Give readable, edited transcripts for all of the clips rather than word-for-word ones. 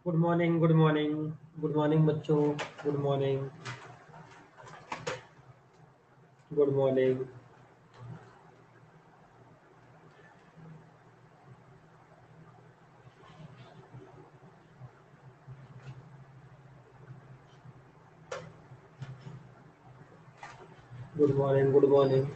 Good morning, good morning, good morning बच्चों। Good morning, good morning. Good morning, good morning.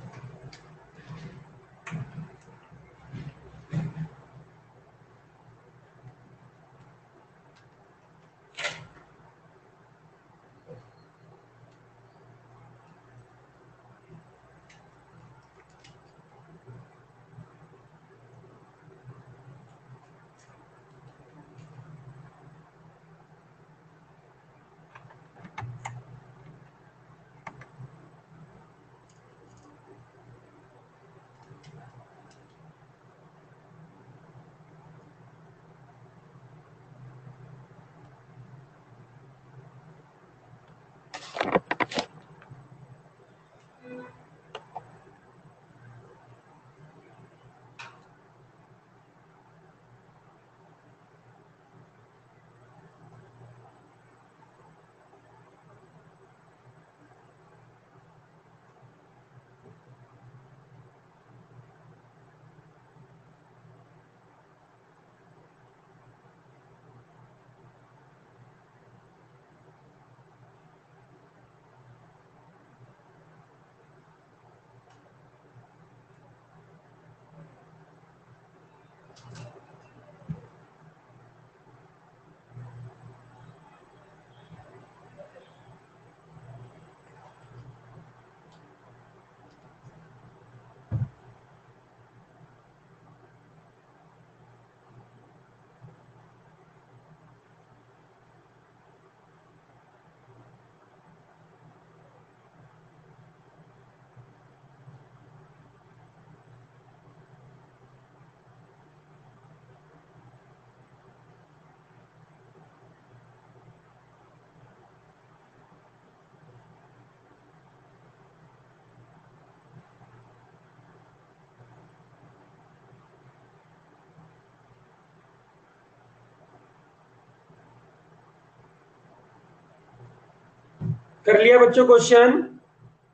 कर लिया बच्चों question?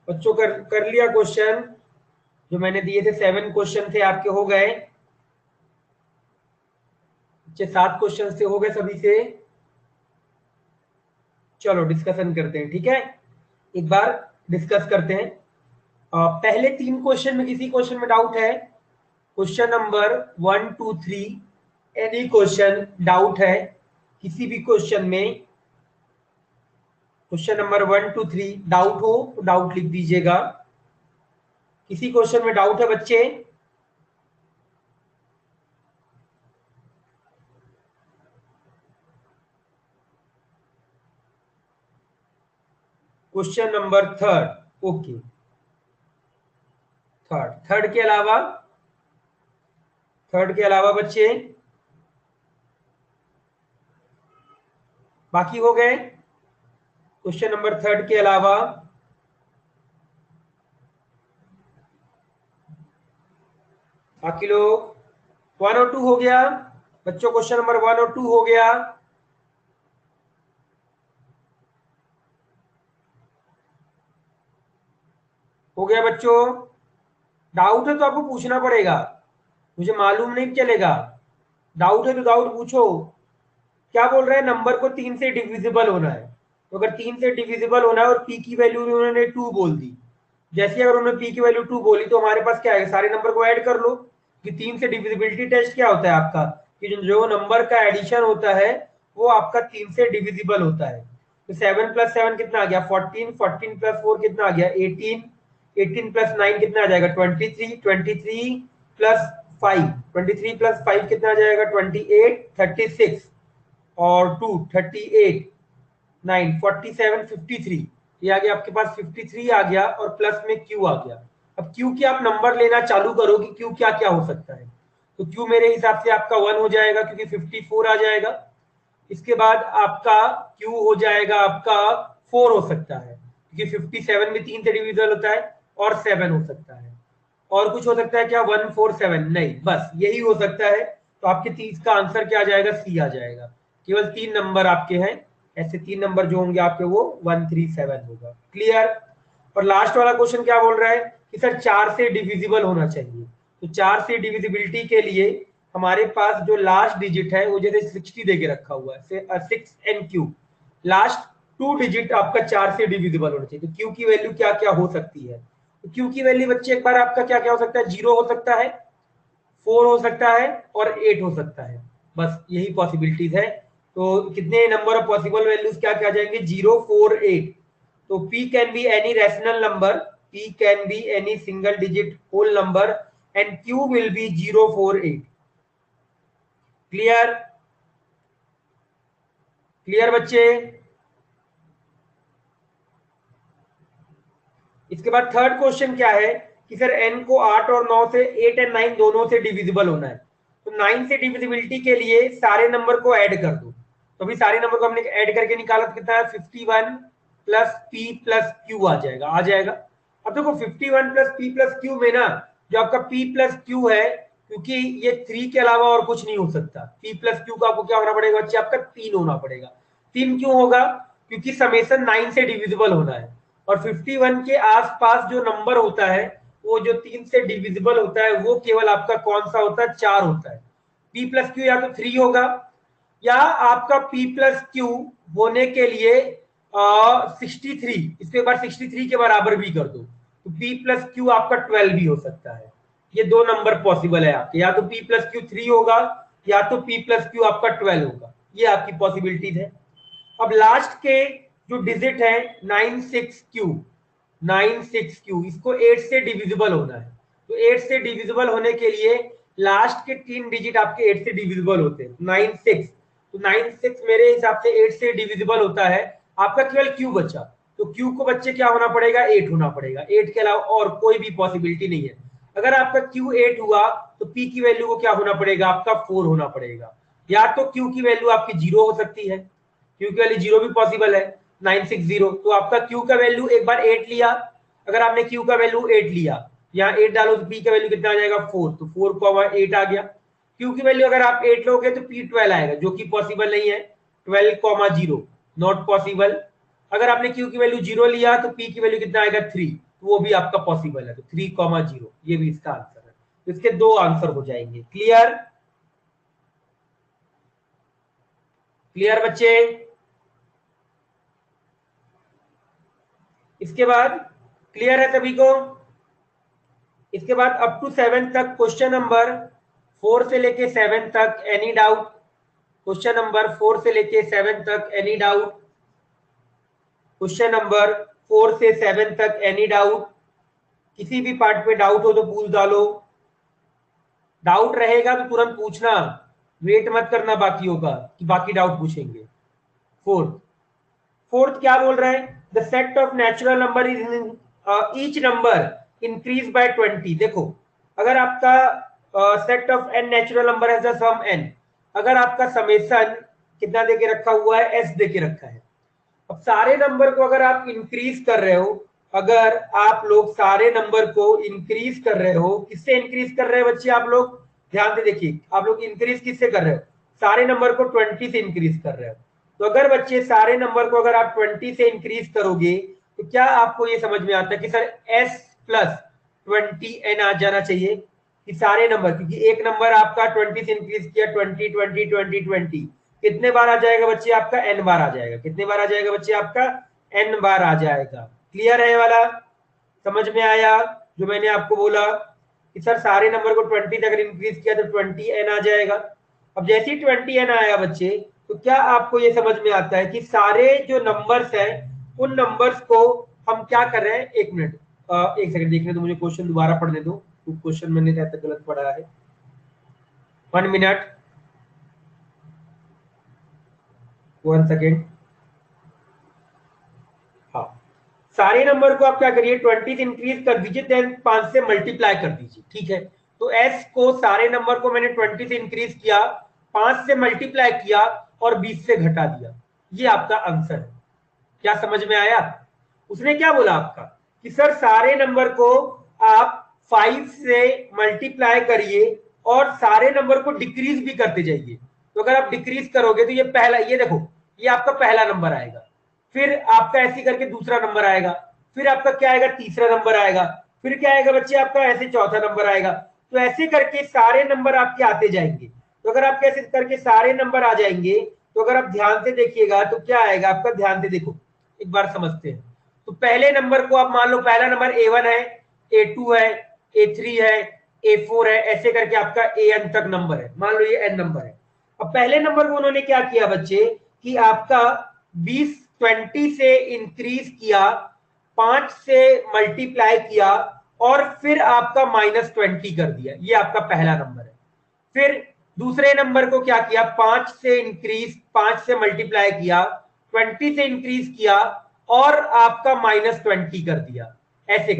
बच्चों कर लिया क्वेश्चन? जो मैंने दिए थे 7 क्वेश्चन थे, आपके हो गए? 7 क्वेश्चन से हो गए सभी से? चलो डिस्कशन करते हैं, ठीक है? एक बार डिस्कस करते हैं। पहले 3 क्वेश्चन में किसी क्वेश्चन में डाउट है? Question number 1 2 3 any question doubt है किसी भी क्वेश्चन में? क्वेश्चन नंबर 1 2 3 डाउट हो तो डाउट लिख दीजिएगा। किसी क्वेश्चन में डाउट है बच्चे? Question number 3, okay. थर्ड के अलावा बच्चे बाकी हो गए? क्वेश्चन नंबर 3 के अलावा बाकी लोग 1 और 2 हो गया बच्चों? क्वेश्चन नंबर 1 और 2 हो गया? हो गया बच्चों? डाउट है तो आपको पूछना पड़ेगा, मुझे मालूम नहीं चलेगा। डाउट है तो डाउट पूछो। क्या बोल रहे हैं? नंबर को 3 से डिविजिबल होना है। तो अगर 3 से डिविजिबल होना है और पी की वैल्यू उन्होंने 2 बोल दी, जैसे अगर उन्होंने पी की वैल्यू 2 बोली तो हमारे पास क्या है? सारे नंबर को ऐड कर लो। कि 3 से डिविजिबिलिटी टेस्ट क्या होता है आपका? कि जो नंबर का एडिशन होता है वो आपका 3 से डिविजिबल होता है। तो 7 + 7 कितना आ गया? 14, 14 + 4 कितना आ गया? 18, 18 + 9 कितना आ जाएगा? 23, 23 + 5, 23 + 5 कितना आ जाएगा? 28, 36 और 2 38, 9 47, 53। ये आ गया आपके पास 53 आ गया और प्लस में क्यू आ गया। अब क्यू की आप नंबर लेना चालू करो कि क्यू क्या क्या हो सकता है। तो क्यू मेरे हिसाब से आपका 1 हो जाएगा क्योंकि 54 आ जाएगा। इसके बाद आपका क्यू हो जाएगा आपका 4 हो सकता है क्योंकि 57 में 3 से डिविजल होता है, और 7 हो सकता है। और कुछ हो सकता है क्या? 147 नहीं, बस यही हो सकता है। तो आपके 30 का आंसर क्या आ जाएगा? सी आ जाएगा। केवल 3 नंबर आपके हैं, ऐसे 3 नंबर जो होंगे आपके वो 137 होगा। क्लियर। और लास्ट वाला क्वेश्चन क्या बोल रहा है कि सर 4 से डिविजिबल होना चाहिए। तो 4 से डिविजिबिलिटी के लिए हमारे पास जो लास्ट डिजिट है वो जैसे 60 देके रखा हुआ है, 6NQ, लास्ट 2 डिजिट आपका 4 से डिविजिबल होना चाहिए। तो Q की वैल्यू क्या क्या हो सकती है? तो Q की वैल्यू बच्चे एक बार आपका क्या क्या हो सकता है, 0 हो सकता है, 4 हो सकता है और 8 हो सकता है, बस यही पॉसिबिलिटीज है। तो कितने नंबर ऑफ पॉसिबल वैल्यूज क्या क्या जाएंगे, 0, 4, 8। तो P can be any rational number, P can be any single digit whole number and Q will be 0, 4, 8। Clear? Clear बच्चे? इसके बाद थर्ड क्वेश्चन क्या है कि सर n को 8 और 9 से 8 एंड 9 दोनों से डिविजिबल होना है। तो 9 से डिविजिबिलिटी के लिए सारे नंबर को ऐड कर दो। तो अभी सारे नंबर को हमने ऐड करके निकाला तो कितना है, 51 प्लस p प्लस q आ जाएगा, आ जाएगा। अब देखो 51 प्लस p प्लस q में ना जो आपका p प्लस q है, क्योंकि ये 3 के अलावा और कुछ नहीं हो सकता, p प्लस q का आपको क्या होना पड़ेगा बच्चे, आपका 3 होना पड़ेगा। 3 क्यों होगा, क्योंकि समेसन 9 से डिविजिबल होना है और 51 के आसपास जो नंबर होता है वो जो 3 से डिविजिबल होता है वो केवल आपका कौन सा होता है, 4 होता है। p प्लस क्यू या तो 3 होगा या आपका p प्लस क्यू होने के लिए 63, इसको एक बार 63 के बराबर भी कर दो तो p प्लस क्यू आपका 12 भी हो सकता है। ये दो नंबर पॉसिबल है आपके, या तो p प्लस क्यू 3 होगा या तो p प्लस क्यू आपका 12 होगा, ये आपकी पॉसिबिलिटीज है। अब लास्ट के जो डिजिट है 96Q, 96Q, इसको 8 से डिविजिबल होना है। तो 8 से डिविजिबल होने के लिए लास्ट के 3 डिजिट आपके 8 से डिविजिबल होते हैं, 96। तो 96 मेरे हिसाब से 8 से डिविजिबल होता है, आपका केवल Q बचा। तो Q को बच्चे क्या होना पड़ेगा, 8 होना पड़ेगा, 8 के अलावा और कोई भी पॉसिबिलिटी नहीं है। अगर आपका Q 8 हुआ तो P की वैल्यू को क्या होना पड़ेगा, आपका 4 होना पड़ेगा। या तो Q की वैल्यू आपकी 0 हो सकती है, Q की वैल्यू 0 भी पॉसिबल है, 960। तो आपका Q का वैल्यू एक बार 8 लिया, अगर आपने Q का वैल्यू 8 लिया, यहाँ 8 डालो तो P का वैल्यू कितना आ जाएगा, 4। तो 4, 8 आ गया। Q की वैल्यू अगर आप 8 लोगे तो P 12 आएगा, जो कि पॉसिबल नहीं है, 12, 0 नॉट पॉसिबल। अगर आपने Q की वैल्यू 0 लिया तो P की वैल्यू कितना आएगा, 3, तो वो भी आपका पॉसिबल है। तो 3, 0 ये भी इसका आंसर है। तो इसके दो आंसर हो जाएंगे। क्लियर? क्लियर बच्चे? इसके बाद क्लियर है सभी को? इसके बाद अप टू 7 तक क्वेश्चन नंबर 4 से लेके 7 तक एनी डाउट, क्वेश्चन नंबर 4 से लेके 7 तक एनी डाउट, क्वेश्चन नंबर 4 से 7 तक एनी डाउट, किसी भी पार्ट पे डाउट हो तो पूछ डालो, डाउट रहेगा तो तुरंत पूछना, वेट मत करना बाकियों का कि बाकी डाउट पूछेंगे। फोर्थ, फोर्थ क्या बोल रहा है, the set of natural number is each number increase by 20। देखो अगर आपका set of n natural number है द सम एन, अगर आपका समेसन कितना देके रखा हुआ है, एस देके रखा है। अब सारे नंबर को अगर आप इंक्रीज कर रहे हो, अगर आप लोग सारे नंबर को इंक्रीज कर रहे हो, किससे इंक्रीज कर रहे हैं बच्चे आप लोग, ध्यान से देखिए, आप लोग इंक्रीज किससे कर रहे हो, सारे नंबर को 20 से इंक्रीज कर रहे हो। तो अगर बच्चे सारे नंबर को अगर आप 20 से इंक्रीज करोगे तो क्या आपको ये समझ में आता है कि सर s प्लस 20n आ जाना चाहिए कि सारे नंबर, क्योंकि एक नंबर आपका 20 से इंक्रीज किया, 20 20 20 20, कितने बार आ जाएगा बच्चे आपका, n बार आ जाएगा। कितने बार आ जाएगा बच्चे आपका, n बार आ जाएगा। क्लियर है वाला? समझ में आया जो मैंने आपको बोला कि सर सारे नंबर को 20 तक इंक्रीज किया तो 20n आ जाएगा। अब जैसे ही 20n आया बच्चे, तो क्या आपको ये समझ में आता है कि सारे जो नंबर्स हैं उन नंबर्स को हम क्या कर रहे हैं, एक मिनट, एक सेकंड देखने दो मुझे, क्वेश्चन दोबारा पढ़ने दो, तो क्वेश्चन मैंने शायद तक गलत पढ़ा है। 1 मिनट, 1 सेकेंड। हाँ, सारे नंबर को आप क्या करिए, 20 से इंक्रीज कर दीजिए, देन 5 से मल्टीप्लाई कर दीजिए, ठीक है। तो s को सारे नंबर को मैंने 20 से इंक्रीज किया, 5 से मल्टीप्लाई किया और 20 से घटा दिया, ये आपका आंसर है। क्या समझ में आया? उसने क्या बोला आपका कि सर सारे नंबर को आप 5 से मल्टीप्लाई करिए और सारे नंबर को डिक्रीज भी करते जाइए। तो अगर आप डिक्रीज करोगे तो ये पहला, ये देखो ये आपका पहला नंबर आएगा, फिर आपका ऐसे करके दूसरा नंबर आएगा, फिर आपका क्या आएगा, तीसरा नंबर आएगा, फिर क्या आएगा बच्चे आपका ऐसे चौथा नंबर आएगा। तो ऐसे करके सारे नंबर आपके आते जाएंगे। तो अगर आपके ऐसे करके सारे नंबर आ जाएंगे तो अगर आप ध्यान से देखिएगा तो क्या आएगा आपका, ध्यान से देखो एक बार समझते हैं। तो पहले नंबर को आप मान लो पहला नंबर A1 है, A2 है, A3 है, A4 है, ऐसे करके आपका AN तक नंबर है, मान लो ये N नंबर है। अब पहले नंबर को उन्होंने क्या किया बच्चे कि आपका 20 से इंक्रीज किया, 5 से मल्टीप्लाई किया और फिर आपका -20 कर दिया, ये आपका पहला नंबर है। फिर दूसरे नंबर को क्या किया, 5 से इंक्रीज, 5 से मल्टीप्लाई किया, 20 से इंक्रीज किया और आपका -20 कर दिया। ऐसे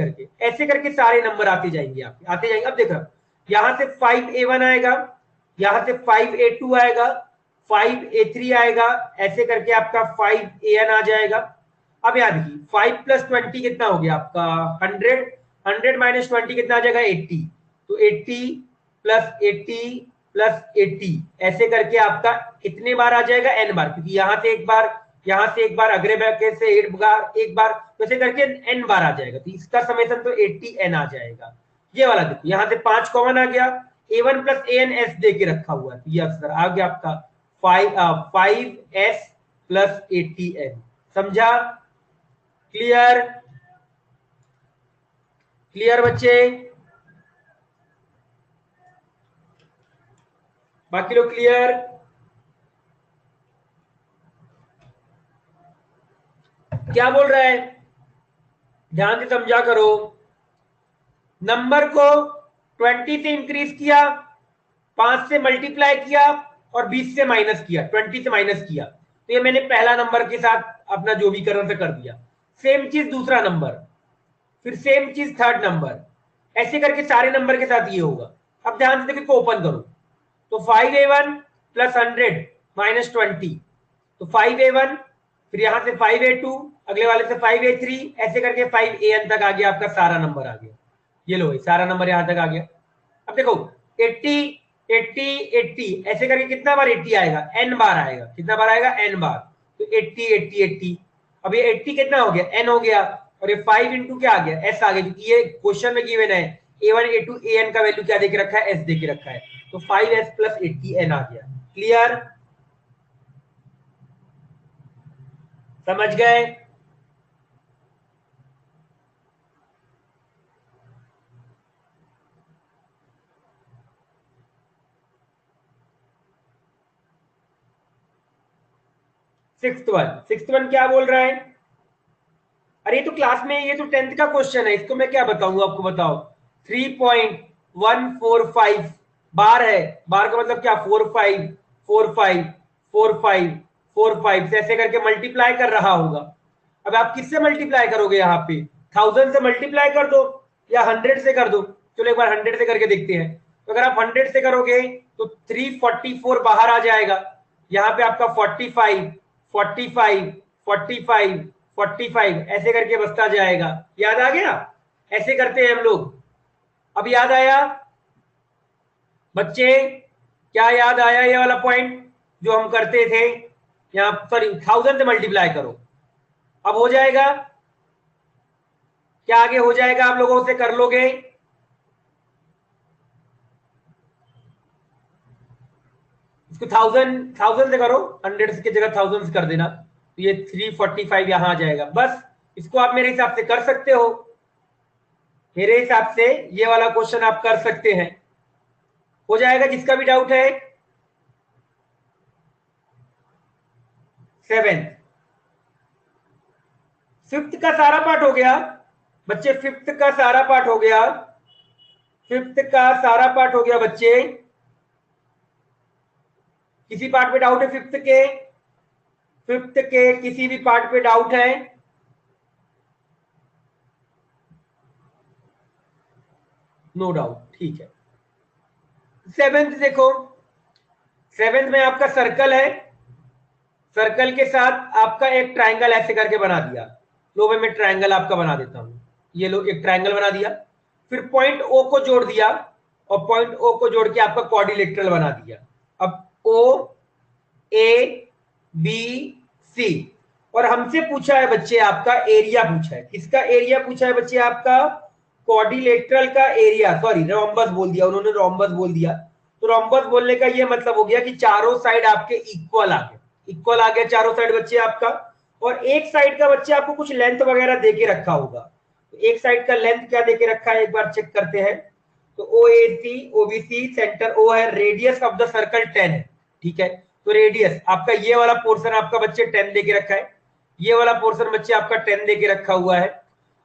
करके सारे नंबर आते जाएंगे आपके, आते जाएंगे। अब देख रहा यहां से 5A1 आएगा, यहां से 5A2 आएगा, 5A3 आएगा, ऐसे करके आपका 5AN आ जाएगा। अब याद देखिए 5 + 20 कितना हो गया आपका 100, 100 - 20 कितना आ जाएगा 80, तो 80 + 80 + 80 ऐसे करके आपका कितने बार आ जाएगा, n बार, क्योंकि यहां से एक बार, यहां से एक बार, अगले ब्रैकेट से एक बार, तो ऐसे करके n बार आ जाएगा। तो इसका समेशन तो 80n आ जाएगा। ये वाला देखो यहां से 5 कॉमन आ गया, A1 + AN S दे के रखा हुआ है, ये आंसर आ गया आपका 5S + 80n। समझा? क्लियर? क्लियर बच्चे? बाकी लोग क्लियर? क्या बोल रहा है, ध्यान से समझा करो। नंबर को 20 से इंक्रीज किया, 5 से मल्टीप्लाई किया और 20 से माइनस किया, 20 से माइनस किया, तो ये मैंने पहला नंबर के साथ अपना जो भी करना था कर दिया। सेम चीज दूसरा नंबर, फिर सेम चीज थर्ड नंबर, ऐसे करके सारे नंबर के साथ ये होगा। अब ध्यान से देखो, ओपन करो तो 5A1 + 100 - 20, तो 5A1, फिर यहां से 5A2, अगले वाले से 5A3, ऐसे करके 5AN तक आ गया, आपका सारा नंबर आ गया। ये लो सारा नंबर यहां तक आ गया। अब देखो 80 80 80 ऐसे करके कितना बार 80 आएगा, n बार आएगा, कितना बार आएगा, n बार, तो 80 80 80। अब ये 80 कितना हो गया, n हो गया, और ये 5 इंटू क्या आ गया, s आ गया, क्योंकि ये क्वेश्चन में गिवन है A1 A2 AN का वैल्यू क्या देके रखा है, s देके रखा है, तो 5s + 80n आ गया। क्लियर? समझ गए? सिक्स्थ वन क्या बोल रहा है, अरे ये तो क्लास में, ये तो 10th का क्वेश्चन है, इसको मैं क्या बताऊंगा आपको, बताओ। 3.145 बार है, बार का मतलब क्या, 45 45 45 45 से ऐसे करके मल्टीप्लाई कर रहा होगा। अब आप किससे मल्टीप्लाई करोगे, यहाँ पे 1000 से मल्टीप्लाई कर दो या 100 से कर दो। चलो एक बार 100 से करके देखते हैं। तो अगर आप 100 से करोगे तो 344 बाहर आ जाएगा, यहाँ पे आपका 45 45 45 45 ऐसे करके बचता जाएगा। याद आ गया? ऐसे करते हैं हम लोग। अब याद आया बच्चे? क्या याद आया ये वाला पॉइंट जो हम करते थे, यहाँ सॉरी 1000 से मल्टीप्लाई करो, अब हो जाएगा क्या, आगे हो जाएगा, आप लोगों से कर लोगे? इसको 1000 से करो, 100 की जगह 1000 से कर देना, तो ये 345 यहां आ जाएगा। बस इसको आप मेरे हिसाब से कर सकते हो, मेरे हिसाब से ये वाला क्वेश्चन आप कर सकते हैं, हो जाएगा। जिसका भी डाउट है, 7th 5th का सारा पार्ट हो गया बच्चे, 5th का सारा पार्ट हो गया, 5th का सारा पार्ट हो गया बच्चे। किसी पार्ट पे डाउट है 5th के, 5th के किसी भी पार्ट पे डाउट है? नो डाउट, ठीक है। 7th देखो, 7th में आपका सर्कल है, सर्कल के साथ आपका एक ट्राइंगल ऐसे करके बना दिया। लो भाई मैं ट्राइंगल आपका बना देता हूं, ये लो एक ट्राइंगल बना दिया, फिर पॉइंट ओ को जोड़ दिया और पॉइंट ओ को जोड़ के आपका क्वाड्रिलेटरल बना दिया। अब ओ ए बी सी, और हमसे पूछा है बच्चे आपका एरिया पूछा है। किसका एरिया पूछा है बच्चे आपका? क्वाड्रिलेटरल का एरिया, सॉरी रोम्बस बोल दिया उन्होंने, रोम्बस बोल दिया। तो रोम्बस बोलने का ये मतलब हो गया कि चारों साइड आपके इक्वल आ गए, इक्वल आ गया चारों साइड बच्चे आपका। और एक साइड का बच्चे आपको कुछ लेंथ वगैरह देके रखा होगा, तो एक साइड का लेंथ क्या देके रखा है एक बार चेक करते हैं। तो ओ ए सी ओबीसी सेंटर ओ है, रेडियस ऑफ द सर्कल 10 है, ठीक है। तो रेडियस आपका ये वाला पोर्शन आपका बच्चे 10 देके रखा है, ये वाला पोर्शन बच्चे आपका 10 देके रखा हुआ है।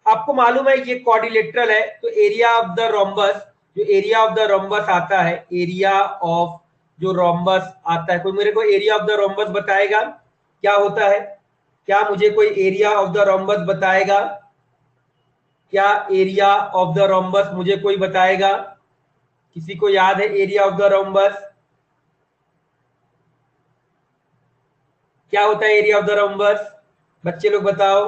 आपको मालूम है ये क्वाड्रिलेटरल है, तो एरिया ऑफ द रोम्बस, जो एरिया ऑफ द रोम्बस आता है, एरिया ऑफ जो रोम्बस आता है, कोई मेरे को एरिया ऑफ द रोम्बस बताएगा क्या होता है? क्या मुझे कोई एरिया ऑफ द रोम्बस बताएगा? क्या एरिया ऑफ द रोम्बस मुझे कोई बताएगा? किसी को याद है एरिया ऑफ द रोम्बस क्या होता है? एरिया ऑफ द रोम्बस बच्चे लोग बताओ।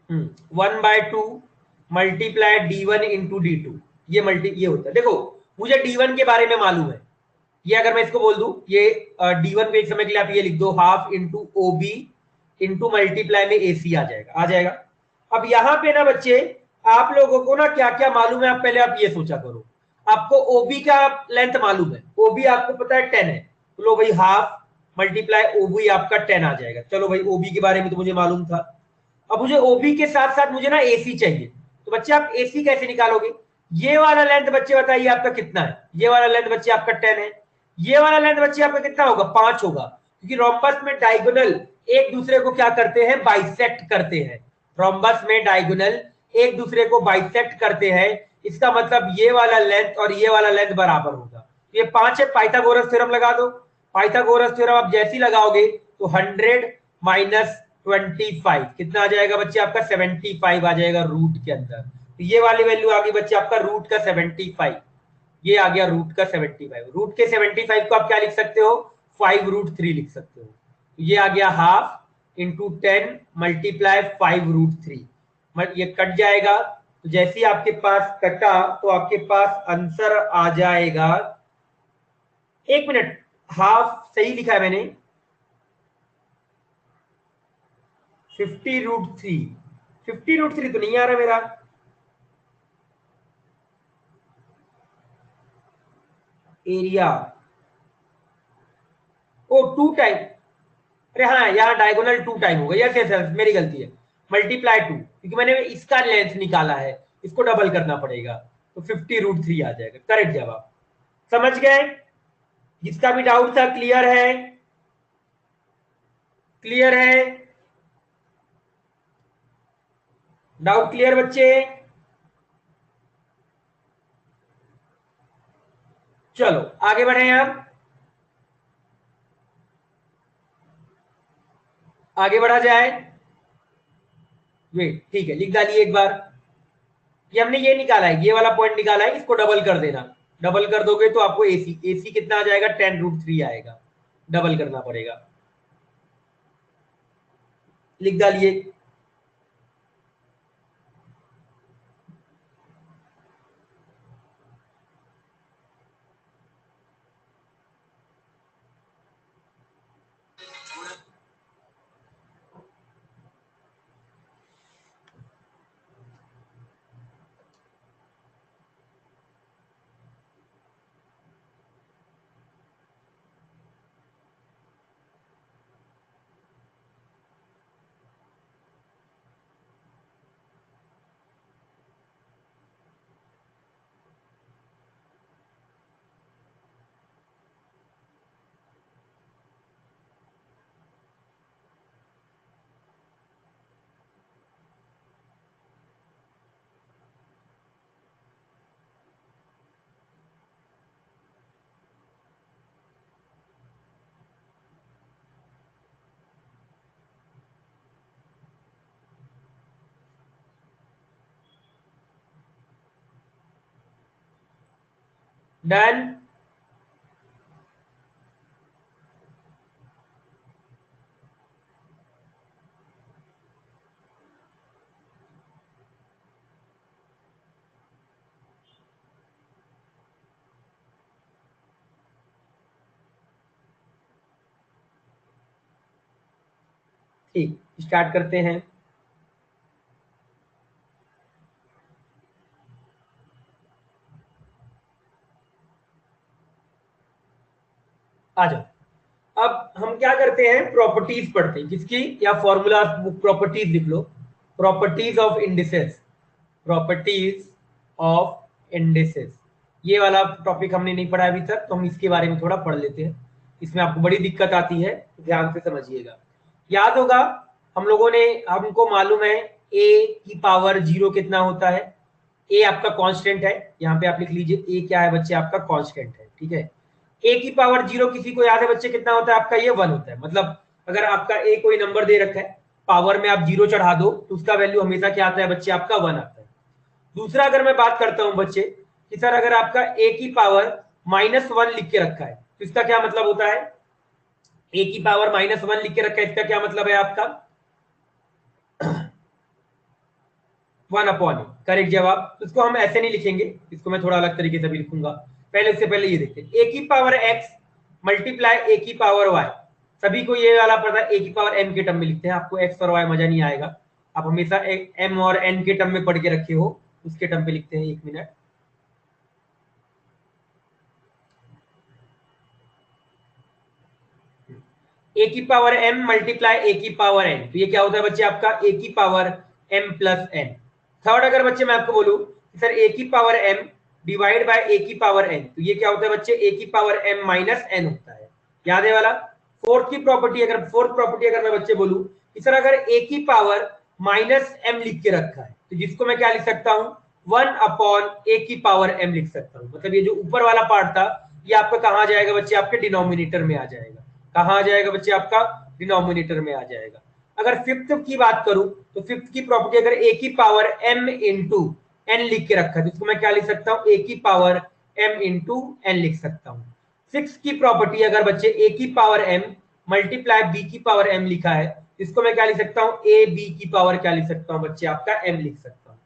1/2 मल्टीप्लाई D1 इंटू D2, ये होता है। देखो मुझे D1 के बारे में मालूम है, ये अगर मैं इसको बोल दूं, ये D1 पे एक समय के लिए आप ये लिख दो, half into OB into multiply में AC आ जाएगा, आ जाएगा। अब यहाँ पे ना बच्चे आप लोगों को ना क्या क्या मालूम है, आप पहले आप ये सोचा करो। आपको OB का लेंथ मालूम है, OB आपको पता है 10 है, तो लो भाई हाफ मल्टीप्लाई OB आपका 10 आ जाएगा। चलो भाई OB के बारे में तो मुझे मालूम था। अब मुझे ओबी के साथ साथ मुझे ना एसी चाहिए, तो बच्चे आप एसी कैसे निकालोगे? ये वाला लेंथ बच्चे बताइए आपका कितना है? ये वाला लेंथ बच्चे आपका 10 है, ये वाला लेंथ बच्चे आपका कितना होगा? 5 होगा, क्योंकि रोम्बस में डायगोनल एक दूसरे को क्या करते हैं? बाइसेक्ट करते हैं। रोम्बस में डायगोनल एक दूसरे को बाइसेक्ट करते हैं, इसका मतलब ये वाला लेंथ और ये वाला लेंथ बराबर होगा। ये 5 है, पाइथागोरस थ्योरम लगा दो। पाइथागोरस थ्योरम आप जैसी लगाओगे तो 100 माइनस 25 कितना आ जाएगा बच्चे आपका? 75 आ जाएगा रूट के अंदर। तो ये वाली वैल्यू आ गई बच्चे आपका रूट का 75, ये आ गया रूट का 75। रूट के 75 को आप क्या लिख सकते हो? 5√3 लिख सकते हो। तो ये आ गया हाफ इंटू 10 मल्टीप्लाई 5√3, ये कट जाएगा। तो जैसे ही आपके पास कटा तो आपके पास आंसर आ जाएगा, एक मिनट, हाफ सही लिखा है मैंने, 50√3, 50√3 तो नहीं आ रहा मेरा। एरिया ओ 2 टाइम, अरे हाँ यहाँ डायगोनल 2 टाइम होगा, यस यस यस मेरी गलती है, मल्टीप्लाई 2, क्योंकि मैंने इसका लेंथ निकाला है, इसको डबल करना पड़ेगा, तो 50√3 आ जाएगा करेक्ट जवाब। समझ गए? जिसका भी डाउट था क्लियर है? क्लियर है? डाउट क्लियर बच्चे? चलो आगे बढ़े आप, आगे बढ़ा जाए। वेट ठीक है, लिख डालिए एक बार। ये हमने ये निकाला है, ये वाला पॉइंट निकाला है, इसको डबल कर देना। डबल कर दोगे तो आपको एसी एसी कितना आ जाएगा? 10√3 आएगा, डबल करना पड़ेगा। लिख डालिए। डन। ठीक, स्टार्ट करते हैं। आ जाओ। अब हम क्या करते हैं, प्रॉपर्टीज पढ़ते हैं किसकी, या फॉर्मूला प्रॉपर्टीज लिख लो, properties of indices, properties of indices. ये वाला टॉपिक हमने नहीं पढ़ा अभी तक, तो हम इसके बारे में थोड़ा पढ़ लेते हैं। इसमें आपको बड़ी दिक्कत आती है, ध्यान से समझिएगा। याद होगा हम लोगों ने, हमको मालूम है ए की पावर 0 कितना होता है, ए आपका कांस्टेंट है, यहाँ पे आप लिख लीजिए ए क्या है बच्चे, आपका कांस्टेंट है, ठीक है। ए की पावर 0 किसी को याद है बच्चे कितना होता है आपका, ये 1 होता है। मतलब अगर आपका ए कोई नंबर दे रखा है, पावर में आप 0 चढ़ा दो तो उसका वैल्यू हमेशा क्या आता है बच्चे, आपका 1 आता है। दूसरा अगर मैं बात करता हूं बच्चे कि सर अगर आपका ए की पावर -1 लिख के रखा है तो इसका क्या मतलब होता है, ए की पावर -1 लिख के रखा है, इसका क्या मतलब है आपका 1/, करेक्ट जवाब। इसको हम ऐसे नहीं लिखेंगे, इसको मैं थोड़ा अलग तरीके से भी लिखूंगा। पहले उससे पहले ये देखते हैं, ए की पावर x मल्टीप्लाई ए की पावर y। सभी को ये वाला पता है, ए की पावर m के टर्म में लिखते हैं, आपको x और y मजा नहीं आएगा, आप हमेशा m और n के टर्म में पढ़ के रखे हो, उसके टर्म पे लिखते हैं। 1 मिनट, ए की पावर m मल्टीप्लाई ए की पावर n, तो ये क्या होता है बच्चे आपका ए की power m plus n। Third अगर बच्चे मैं आपको बोलूं सर ए की पावर m डिवाइड बाय ए की पावर n, तो ये क्या होता है बच्चे ए की पावर m माइनस n होता है, याद है वाला। फोर्थ प्रॉपर्टी अगर मैं बच्चे बोलूं कि सर अगर ए की पावर -m लिख के रखा है, तो जिसको मैं क्या लिख सकता हूं 1/, ए की पावर m लिख सकता हूं। मतलब ये जो ऊपर वाला पार्ट था ये आपका कहां आ जाएगा बच्चे, आपके डिनोमिनेटर में आ जाएगा। कहां आ जाएगा बच्चे, आपका डिनोमिनेटर में आ जाएगा। अगर फिफ्थ की बात करूं तो फिफ्थ की प्रॉपर्टी अगर ए की पावर m इंटू एन लिख के रखा है, जिसको मैं क्या लिख सकता हूं ए की पावर m इंटू एन लिख सकता हूं। सिक्स की प्रॉपर्टी अगर बच्चे ए की पावर m मल्टीप्लाई बी की पावर m लिखा है, इसको मैं क्या लिख सकता हूं ए बी की पावर क्या लिख सकता हूं बच्चे, आपका m लिख सकता हूं।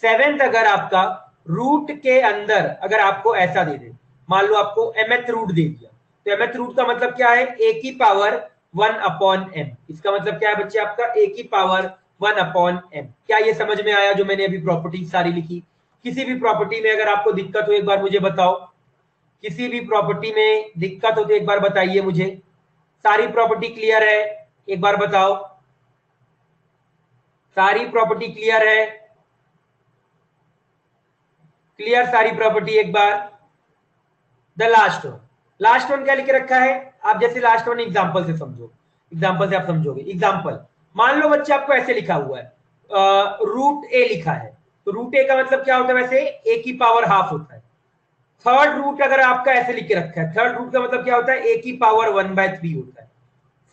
सेवेंथ अगर आपका रूट के अंदर अगर आपको ऐसा दे दे, मान लो आपको mth रूट दे दिया, तो mth रूट का मतलब क्या है a की पावर 1/m। इसका मतलब क्या है बच्चे आपका a की पावर 1/m। क्या ये समझ में आया जो मैंने अभी प्रॉपर्टी सारी लिखी। किसी भी प्रॉपर्टी में अगर आपको दिक्कत हो एक बार मुझे बताओ, किसी भी प्रॉपर्टी में दिक्कत हो तो एक बार बताइए मुझे। सारी प्रॉपर्टी क्लियर है, एक बार बताओ, सारी प्रॉपर्टी क्लियर है, क्लियर सारी प्रॉपर्टी एक बार। The last one, last one क्या लिख के रखा है, आप जैसे लास्ट वन एग्जांपल से समझो, एग्जांपल से आप समझोगे। एग्जांपल मान लो बच्चे आपको ऐसे लिखा हुआ है रूट ए लिखा है, तो रूट ए का मतलब क्या होता है, वैसे ए की पावर हाफ होता है। थर्ड रूट अगर आपका ऐसे लिख के रखा है, थर्ड रूट का मतलब क्या होता है ए की पावर 1/3 होता है।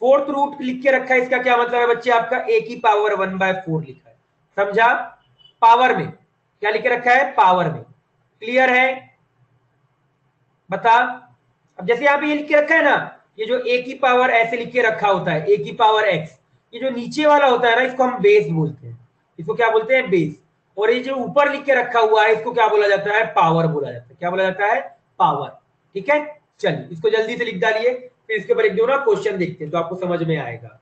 फोर्थ रूट लिख के रखा है, इसका क्या मतलब है बच्चे आपका ए की पावर 1/4 लिखा है, समझा। पावर में क्या लिख के रखा है, पावर में, क्लियर है, बता। अब जैसे यहाँ पे ये लिख के रखा है ना, ये जो ए की पावर ऐसे लिख के रखा होता है ए की पावर एक्स, ये जो नीचे वाला होता है ना इसको हम बेस बोलते हैं, इसको क्या बोलते हैं, बेस। और ये जो ऊपर लिख के रखा हुआ है इसको क्या बोला जाता है, पावर बोला जाता है। क्या बोला जाता है, पावर। ठीक है, चलिए इसको जल्दी से लिख डालिए, फिर इसके ऊपर एक दो ना क्वेश्चन देखते हैं तो आपको समझ में आएगा।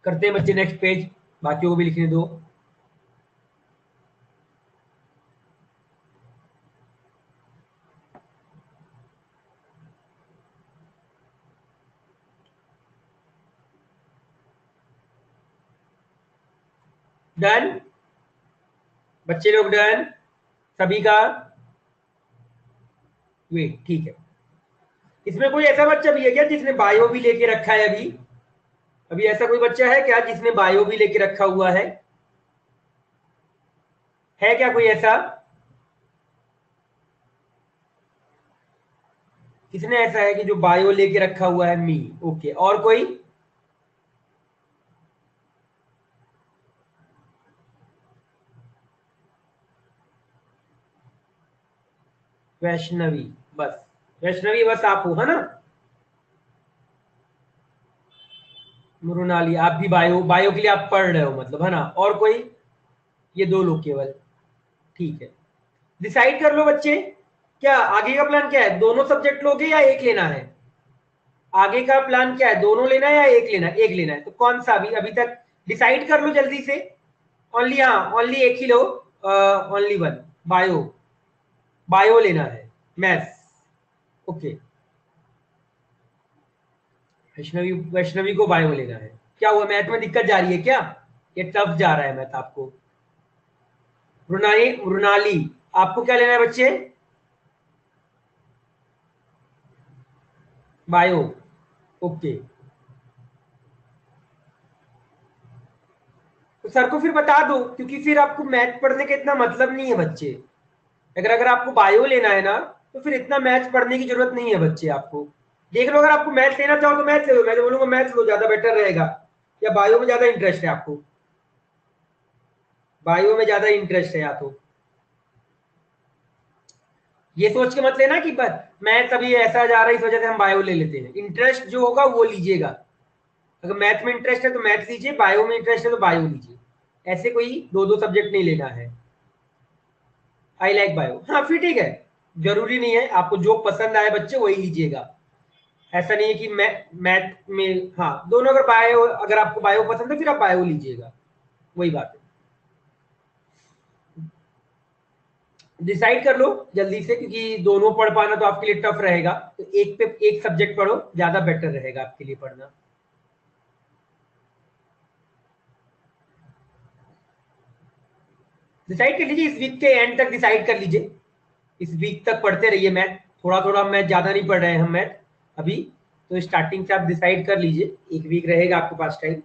करते हैं बच्चे नेक्स्ट पेज, बाकियों को भी लिखने दो। डन बच्चे लोग, डन सभी का, वेट ठीक है। इसमें कोई ऐसा बच्चा भी है क्या जिसने बायो भी लेके रखा है अभी, अभी ऐसा कोई बच्चा है क्या जिसने बायो भी लेके रखा हुआ है क्या कोई ऐसा, किसने ऐसा है कि जो बायो लेके रखा हुआ है, मी, ओके। और कोई, वैष्णवी, बस वैष्णवी बस आप हो, है ना। मृणाली, आप भी बायो, बायो के लिए आप पढ़ रहे हो मतलब, है ना? और कोई? ये दो लोग केवल, ठीक है। डिसाइड कर लो बच्चे, क्या आगे का प्लान क्या है? दोनों सब्जेक्ट लोगे या एक लेना है? आगे का प्लान क्या है? दोनों लेना है या एक लेना है? एक लेना है, तो कौन सा अभी अभी तक डिसाइड कर लो जल्दी से। ओनली, हाँ ओनली एक ही लो, ओनली वन। बायो, बायो लेना है, मैथ्स, ओके। वैष्णवी, वैष्णवी को बायो लेना है। क्या हुआ, मैथ में दिक्कत जा रही है क्या? ये टफ जा रहा है मैथ आपको? मृणाली, मृणाली आपको क्या लेना है बच्चे? Bio, okay. तो सर को फिर बता दो, क्योंकि फिर आपको मैथ पढ़ने का इतना मतलब नहीं है बच्चे। अगर अगर आपको बायो लेना है ना, तो फिर इतना मैथ पढ़ने की जरूरत नहीं है बच्चे आपको। देख लो, अगर आपको मैथ लेना चाहो तो मैथ ले लो, मैं तो बोलूंगा मैथ लो, ज्यादा बेटर रहेगा। या बायो में ज्यादा इंटरेस्ट है आपको? बायो में ज्यादा इंटरेस्ट है या तो ये सोच के मत लेना कि मैथ अभी ऐसा जा रहा है इस वजह से हम बायो ले लेते हैं। इंटरेस्ट जो होगा वो लीजिएगा। अगर मैथ में इंटरेस्ट है तो मैथ लीजिए, बायो में इंटरेस्ट है तो बायो लीजिए। ऐसे कोई दो दो सब्जेक्ट नहीं लेना है। आई लाइक बायो, हाँ फिर ठीक है। जरूरी नहीं है, आपको जो पसंद आए बच्चे वही लीजिएगा। ऐसा नहीं है कि मैथ में, हाँ दोनों, अगर बायो, अगर आपको बायो पसंद है फिर आप बायो लीजिएगा, वही बात है। डिसाइड कर लो जल्दी से, क्योंकि दोनों पढ़ पाना तो आपके लिए टफ रहेगा, तो एक पे एक सब्जेक्ट पढ़ो, ज्यादा बेटर रहेगा आपके लिए पढ़ना। डिसाइड कर लीजिए, इस वीक के एंड तक डिसाइड कर लीजिए। इस वीक तक पढ़ते रहिए मैथ, थोड़ा थोड़ा मैथ, ज्यादा नहीं पढ़ रहे हैं हम मैथ अभी। तो स्टार्टिंग से आप डिसाइड कर लीजिए, एक वीक रहेगा आपके पास टाइम,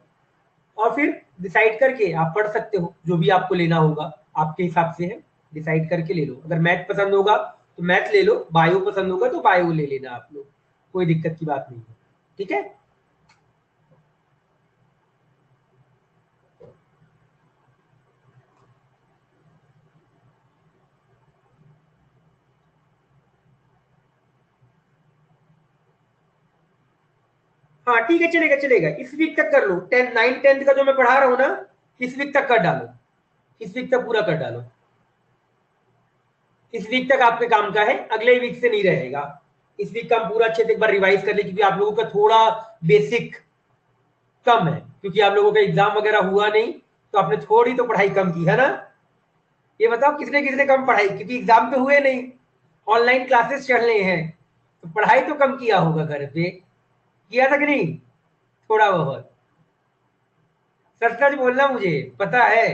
और फिर डिसाइड करके आप पढ़ सकते हो, जो भी आपको लेना होगा आपके हिसाब से है। डिसाइड करके ले लो, अगर मैथ पसंद होगा तो मैथ ले लो, बायो पसंद होगा तो बायो ले लेना आप लोग, कोई दिक्कत की बात नहीं है, ठीक है। हाँ ठीक है, चलेगा चलेगा, इस वीक तक कर लो। 10, 9, 10 का जो मैं पढ़ा रहा हूँ ना, इस वीक तक कर डालो, इस वीक तक पूरा कर डालो। इस वीक तक आपके काम का है, अगले वीक से नहीं रहेगा। इस वीक का हम पूरा अच्छे से एक बार रिवाइज कर ले, क्योंकि आप लोगों का थोड़ा बेसिक कम है, क्योंकि आप लोगों का एग्जाम वगैरह हुआ नहीं, तो आपने थोड़ी तो पढ़ाई कम की है ना। ये बताओ किसने किसने कम पढ़ाई, क्योंकि एग्जाम तो हुए नहीं, ऑनलाइन क्लासेस चल रहे हैं, तो पढ़ाई तो कम किया होगा घर पे, किया था कि नहीं? थोड़ा बहुत। सच सच बोलना, मुझे पता है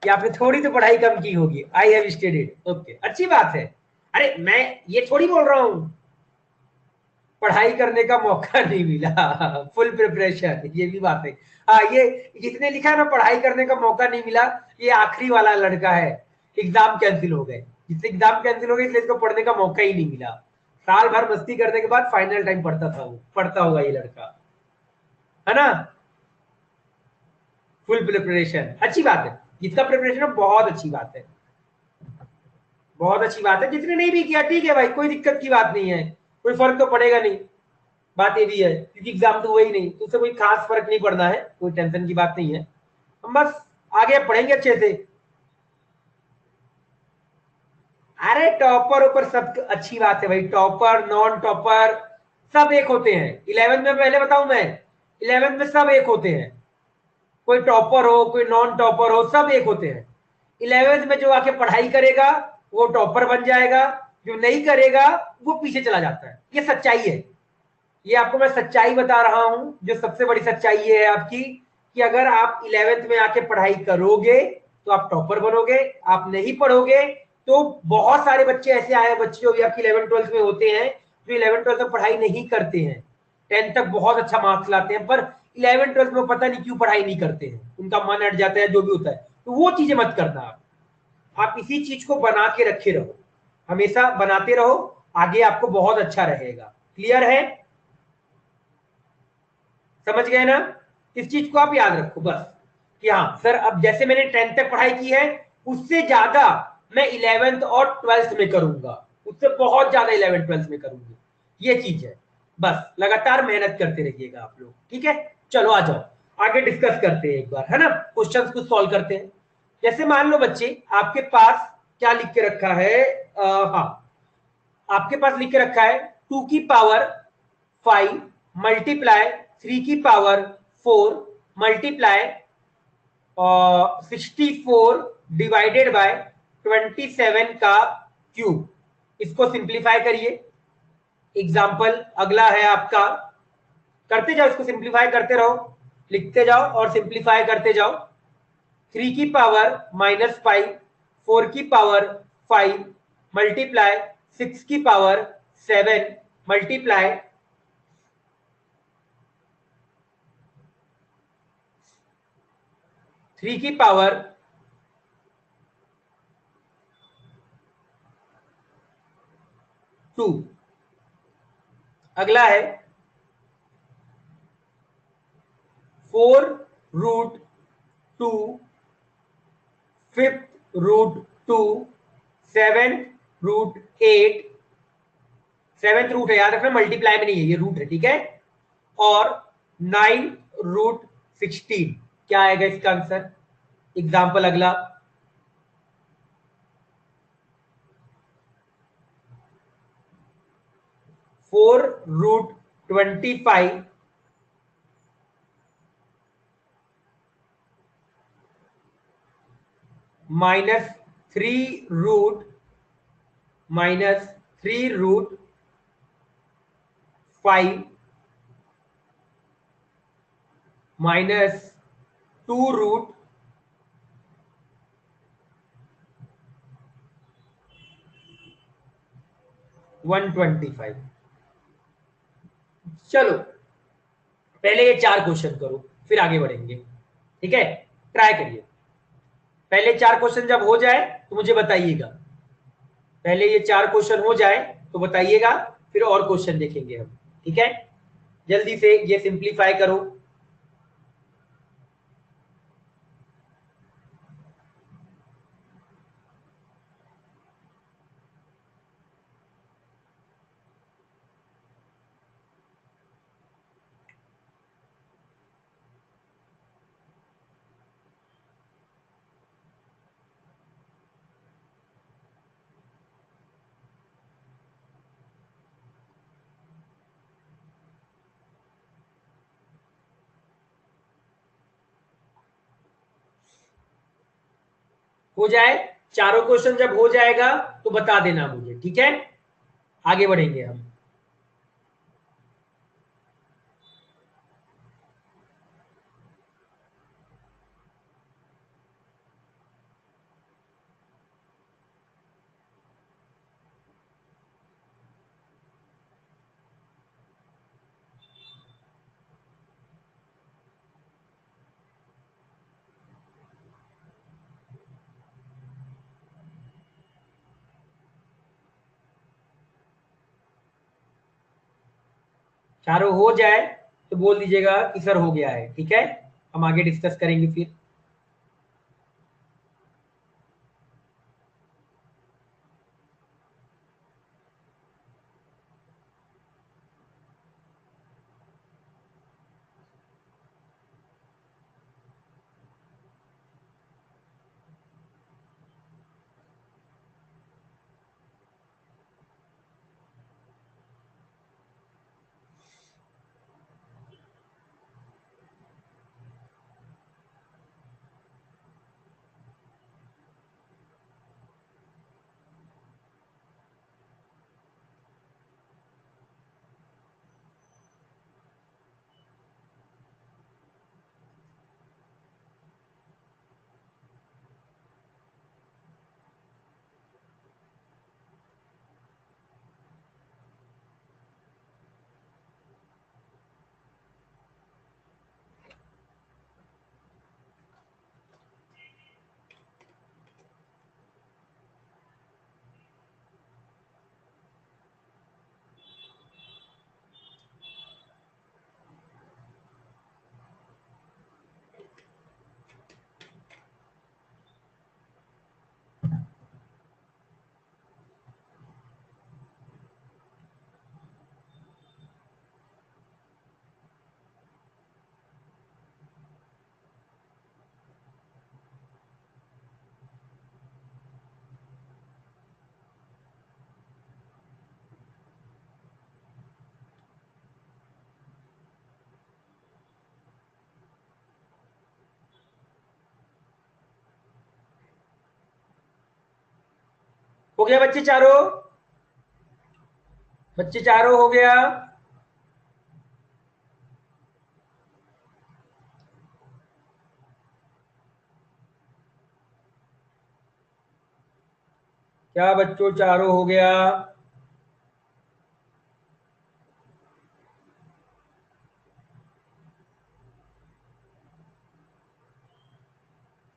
कि आपने थोड़ी तो पढ़ाई कम की होगी। आई हैव स्टडीड, ओके, अच्छी बात है। अरे मैं ये थोड़ी बोल रहा हूँ पढ़ाई करने का मौका नहीं मिला, फुल प्रिपरेशन, ये भी बात है। हाँ, ये जिसने लिखा है ना पढ़ाई करने का मौका नहीं मिला, ये आखिरी वाला लड़का है। एग्जाम कैंसिल हो गए, जिससे एग्जाम कैंसिल हो गए इसलिए इसको पढ़ने का मौका ही नहीं मिला। साल भर मस्ती करने के बाद फाइनल टाइम पढ़ता था वो, पढ़ता होगा ये लड़का, है ना। फुल प्रिपरेशन अच्छी बात है, जिसका प्रिपरेशन है बहुत अच्छी बात है, बहुत अच्छी बात है। जिसने नहीं भी किया ठीक है भाई, कोई दिक्कत की बात नहीं है, कोई फर्क तो पड़ेगा नहीं। बात ये भी है, क्योंकि एग्जाम तो हुआ ही नहीं, तो उससे कोई खास फर्क नहीं पड़ना है, कोई टेंशन की बात नहीं है। हम बस आगे पढ़ेंगे अच्छे से। अरे टॉपर ऊपर सब अच्छी बात है भाई, टॉपर नॉन टॉपर सब एक होते हैं 11th में। पहले बताऊं मैं, 11th में सब एक होते हैं, कोई टॉपर हो कोई नॉन टॉपर हो, सब एक होते हैं। 11th में जो आके पढ़ाई करेगा वो टॉपर बन जाएगा, जो नहीं करेगा वो पीछे चला जाता है, ये सच्चाई है। ये आपको मैं सच्चाई बता रहा हूं, जो सबसे बड़ी सच्चाई ये है आपकी, कि अगर आप 11th में आके पढ़ाई करोगे तो आप टॉपर बनोगे, आप नहीं पढ़ोगे तो बहुत सारे बच्चे ऐसे आए, बच्चे जो भी आपकी 11th 12th में होते हैं, जो 11th 12th में पढ़ाई नहीं करते हैं, 10th तक बहुत अच्छा मार्क्स लाते हैं, पर 11th 12th में पता नहीं क्यों पढ़ाई नहीं करते हैं, उनका मन हट जाता है, जो भी होता है। तो वो चीजें मत करना आप इसी चीज को बना के रखे रहो, हमेशा बनाते रहो, आगे आपको बहुत अच्छा रहेगा। क्लियर है? समझ गए ना? इस चीज को आप याद रखो बस, कि हाँ सर अब जैसे मैंने 10th तक पढ़ाई की है, उससे ज्यादा मैं 11th और 12th में करूंगा, उससे बहुत ज्यादा 11th 12th में करूंगी, ये चीज है। बस लगातार मेहनत करते रहिएगा आप लोग, ठीक है। चलो आ जाओ आगे डिस्कस करते हैं एक बार, है ना, क्वेश्चंस कुछ सॉल्व करते हैं। जैसे मान लो बच्चे आपके पास क्या लिख के रखा है, हाँ आपके पास लिख के रखा है 2 की पावर 5 मल्टीप्लाई 3 की पावर 4 मल्टीप्लाई 64 डिवाइडेड बाय 27 का क्यूब। इसको सिंप्लीफाई करिए। एग्जाम्पल अगला है आपका, करते जाओ इसको, सिंप्लीफाई करते रहो, लिखते जाओ और सिंप्लीफाई करते जाओ। 3 की पावर -5 4 की पावर 5 मल्टीप्लाई 6 की पावर 7 मल्टीप्लाई 3 की पावर 2। अगला है 4√2 5th√2 7th√8, 7th रूट है, याद रखना मल्टीप्लाई में नहीं है, ये रूट है, ठीक है। और 9√16। क्या आएगा इसका आंसर? एग्जाम्पल अगला 4√25 -3√5 -2√125। चलो पहले ये 4 क्वेश्चन करो, फिर आगे बढ़ेंगे, ठीक है। ट्राई करिए, पहले 4 क्वेश्चन जब हो जाए तो मुझे बताइएगा। पहले ये 4 क्वेश्चन हो जाए तो बताइएगा, फिर और क्वेश्चन देखेंगे हम, ठीक है। जल्दी से ये सिंप्लीफाई करो। हो जाए 4 क्वेश्चन जब हो जाएगा तो बता देना मुझे, ठीक है। आगे बढ़ेंगे हम। चारों हो जाए तो बोल दीजिएगा कि सर हो गया है, ठीक है। हम आगे डिस्कस करेंगे फिर। गया बच्चे चारों? बच्चे चारों हो गया? क्या बच्चों चारों हो गया?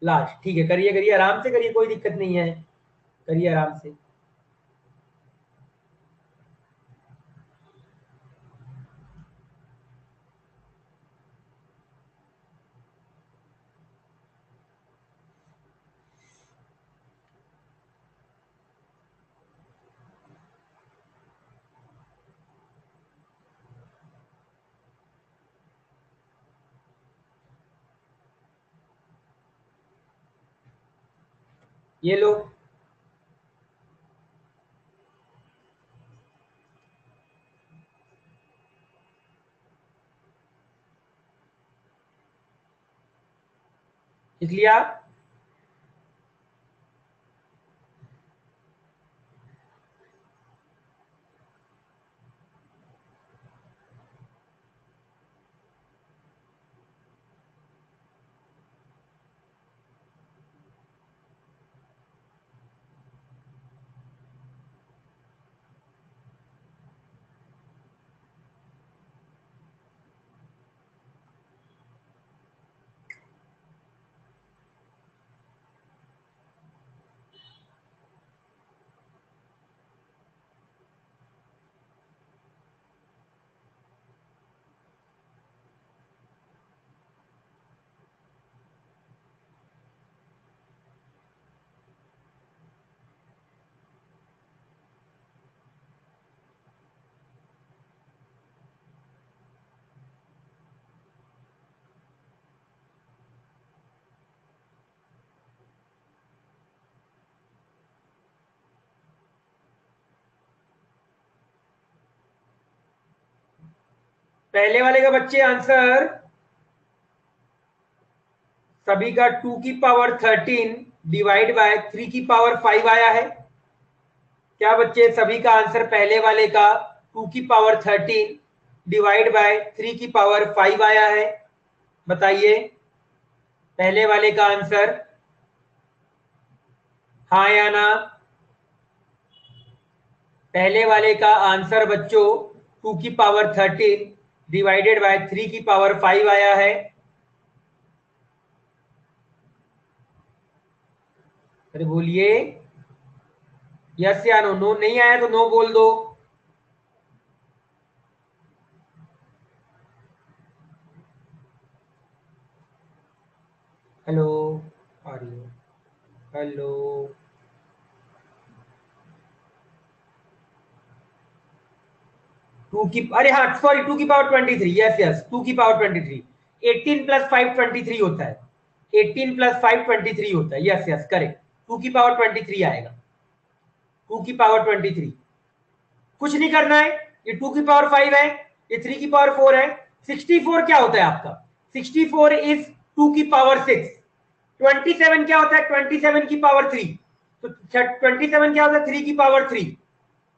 लास्ट, ठीक है, करिए करिए, आराम से करिए, कोई दिक्कत नहीं है, करिए आराम से। ये लो, लिख लिया? पहले वाले का बच्चे आंसर सभी का 2 की पावर 13 डिवाइड बाय 3 की पावर 5 आया है। क्या बच्चे सभी का आंसर पहले वाले का 2 की पावर 13 डिवाइड बाय 3 की पावर 5 आया है? बताइए पहले वाले का आंसर, हाँ या ना? पहले वाले का आंसर बच्चों 2 की पावर 13 डिवाइडेड बाय 3 की पावर 5 आया है। अरे बोलिए, यस या नो? नो नहीं आया तो नो बोल दो। हेलो, आ रही हो? हेलो, टू की, अरे हाँ सॉरी, 2 की पावर 23, यस यस, 2 की पावर 23, 18 प्लस 5 23 होता है, 18 प्लस 5 23 होता है, यस यस करेक्ट, 2 की पावर 23 आएगा, 2 की पावर 23। कुछ नहीं करना है, ये 2 की पावर 5 है, ये 3 की पावर 4 है। 64 क्या होता है आपका? 64 इज 2 की पावर 6। 27 क्या होता है? 27 की पावर 3। तो 27 क्या होता है? 3 की पावर 3।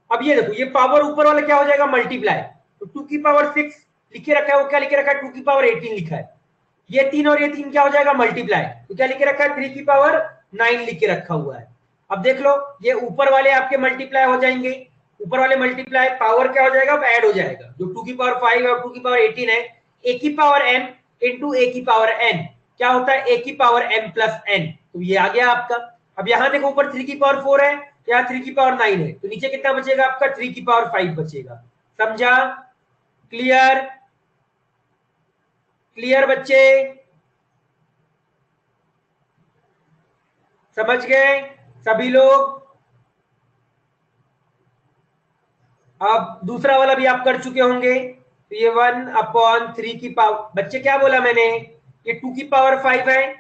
अब ये देखो, ये पावर ऊपर वाला क्या हो जाएगा? मल्टीप्लाई। तो 2 की पावर 6 लिखे रखा है, वो क्या लिखे रखा है? 2 की पावर 18 लिखा है। ये 3 और ये 3 क्या हो जाएगा? मल्टीप्लाई। तो क्या लिखे रखा है? 3 की पावर 9 लिख के रखा हुआ है। अब देख लो, ये ऊपर वाले आपके मल्टीप्लाई हो जाएंगे, ऊपर वाले मल्टीप्लाई, पावर क्या हो जाएगा? अब ऐड हो जाएगा, जो 2 की पावर 5 और 2 की पावर 18 है, ए की पावर एन इंटू ए की पावर एन क्या होता है? ए की पावर एन प्लस एन। तो ये आ गया आपका। अब यहां देखो, ऊपर 3 की पावर 4 है, यहाँ 3 की पावर 9 है, तो नीचे कितना बचेगा आपका? 3 की पावर 5 बचेगा। समझा? क्लियर? क्लियर बच्चे? समझ गए सभी लोग? अब दूसरा वाला भी आप कर चुके होंगे, तो ये 1/3 की पावर, बच्चे क्या बोला मैंने? ये 2 की पावर 5 है,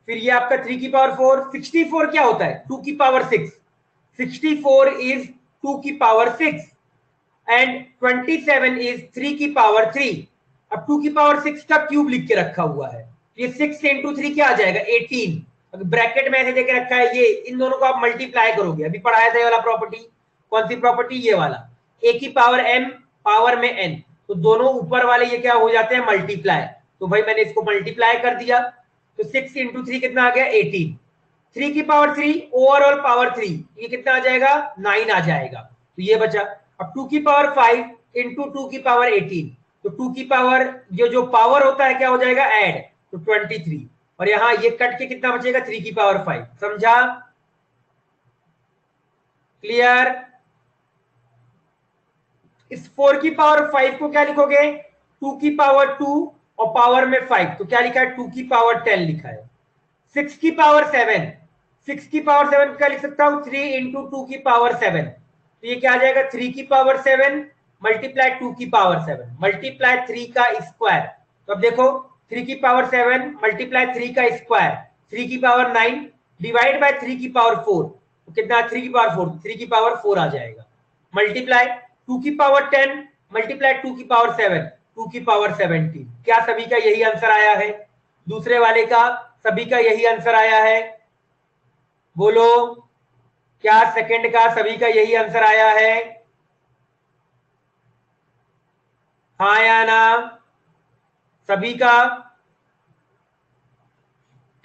फिर ये आपका 3 की पावर 4। 64 क्या होता है? 2 की पावर 6। 64 इज 2 की पावर 6 एंड 27 इज 3 की पावर 3। अब 2 की पावर 6 का क्यूब लिख के रखा हुआ है, ये 6 इंटू 3 क्या आ जाएगा? 18। ब्रैकेट में ऐसे देके रखा है, ये इन दोनों को आप मल्टीप्लाई करोगे, अभी पढ़ाया था ये वाला प्रॉपर्टी। कौन सी प्रॉपर्टी? ये वाला, ए की पावर m पावर में n, तो दोनों ऊपर वाले ये क्या हो जाते हैं? मल्टीप्लाई। तो भाई मैंने इसको मल्टीप्लाई कर दिया, तो 6 इंटू 3 कितना आ गया? 18। 3 की पावर 3 ओवरऑल पावर 3, ये कितना आ जाएगा? 9 आ जाएगा। तो ये बचा। अब 2 की पावर 5 इंटू 2 की पावर 18, तो 2 की पावर जो पावर होता है क्या हो जाएगा? ऐड, तो 23। और यहां ये कट के कितना बचेगा? 3 की पावर 5। समझा? क्लियर? इस 4 की पावर 5 को क्या लिखोगे? 2 की पावर 2 और पावर में 5, तो क्या लिखा है? 2 की पावर 10 लिखा है। 6 की पावर 7, 6 की पावर 7 क्या लिख सकता हूं? 3 इंटू 2 की पावर 7, तो ये क्या आ जाएगा? 3 की पावर 7 मल्टीप्लाई 2 की पावर 7 मल्टीप्लाई 3 का स्क्वायर। तो अब देखो 3 की पावर 7 मल्टीप्लाई 3 का स्क्वायर, 3 की पावर 9 डिवाइड बाय 3 की पावर 4, तो कितना? 3 की पावर 4, 3 की पावर 4 आ जाएगा। मल्टीप्लाई 2 की पावर 10 मल्टीप्लाई 2 की पावर 7, 2 की पावर 17। क्या सभी का यही आंसर आया है? दूसरे वाले का सभी का यही आंसर आया है? बोलो, क्या सेकंड का सभी का यही आंसर आया है? हाँ या ना? सभी का?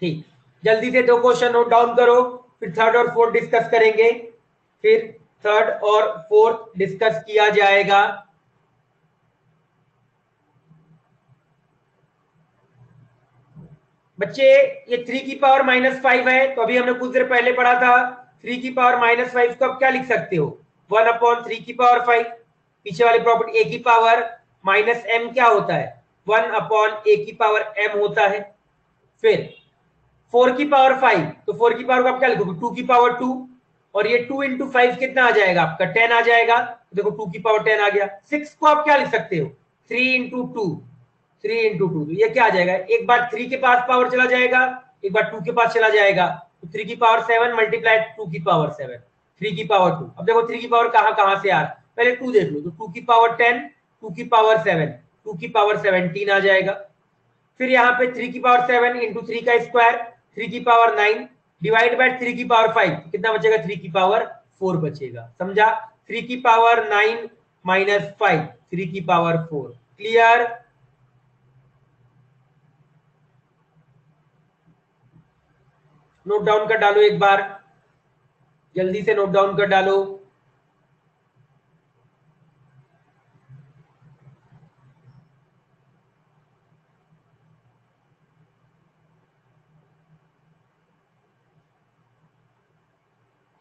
ठीक, जल्दी से 2 क्वेश्चन नोट डाउन करो, फिर थर्ड और फोर्थ डिस्कस करेंगे, फिर थर्ड और फोर्थ डिस्कस किया जाएगा। बच्चे ये 3 की पावर -5 है, तो अभी हमने कुछ देर पहले पढ़ा था 3 की पावर -5 को अब क्या लिख सकते हो? 1/3 की पावर 5। पीछे वाली प्रॉपर्टी a की पावर -m क्या होता है? 1/a की पावर m होता है। फिर 4 की पावर 5, तो 4 की पावर को आप क्या लिखोगे? 2 की पावर 2, और ये 2 इंटू 5 कितना आ जाएगा आपका? 10 आ जाएगा। देखो 2 की पावर 10 आ गया। 6 को आप क्या लिख सकते हो? 3 इंटू 2, 3 इंटू 2, तो ये क्या आ जाएगा? एक बार 3 के पास पावर चला जाएगा, एक बार 2 के पास चला जाएगा, तो 3 की पावर 7 मल्टीप्लाई 2 की पावर 7, 3 की पावर 2। अब देखो 3 की पावर कहां कहां से आ रहा है, पहले 2 देख लो, तो 2 की पावर 10, 2 की पावर 7, 2 की पावर 17 आ जाएगा। फिर यहाँ पे 3 की पावर 7 इंटू 3 का स्क्वायर, 3 की पावर 9 डिवाइड बाय 3 की पावर 5, कितना बचेगा? 3 की पावर 4 बचेगा। समझा? 3 की पावर 9 माइनस 5, 3 की पावर 4। क्लियर? नोट डाउन कर डालो एक बार, जल्दी से नोट डाउन कर डालो।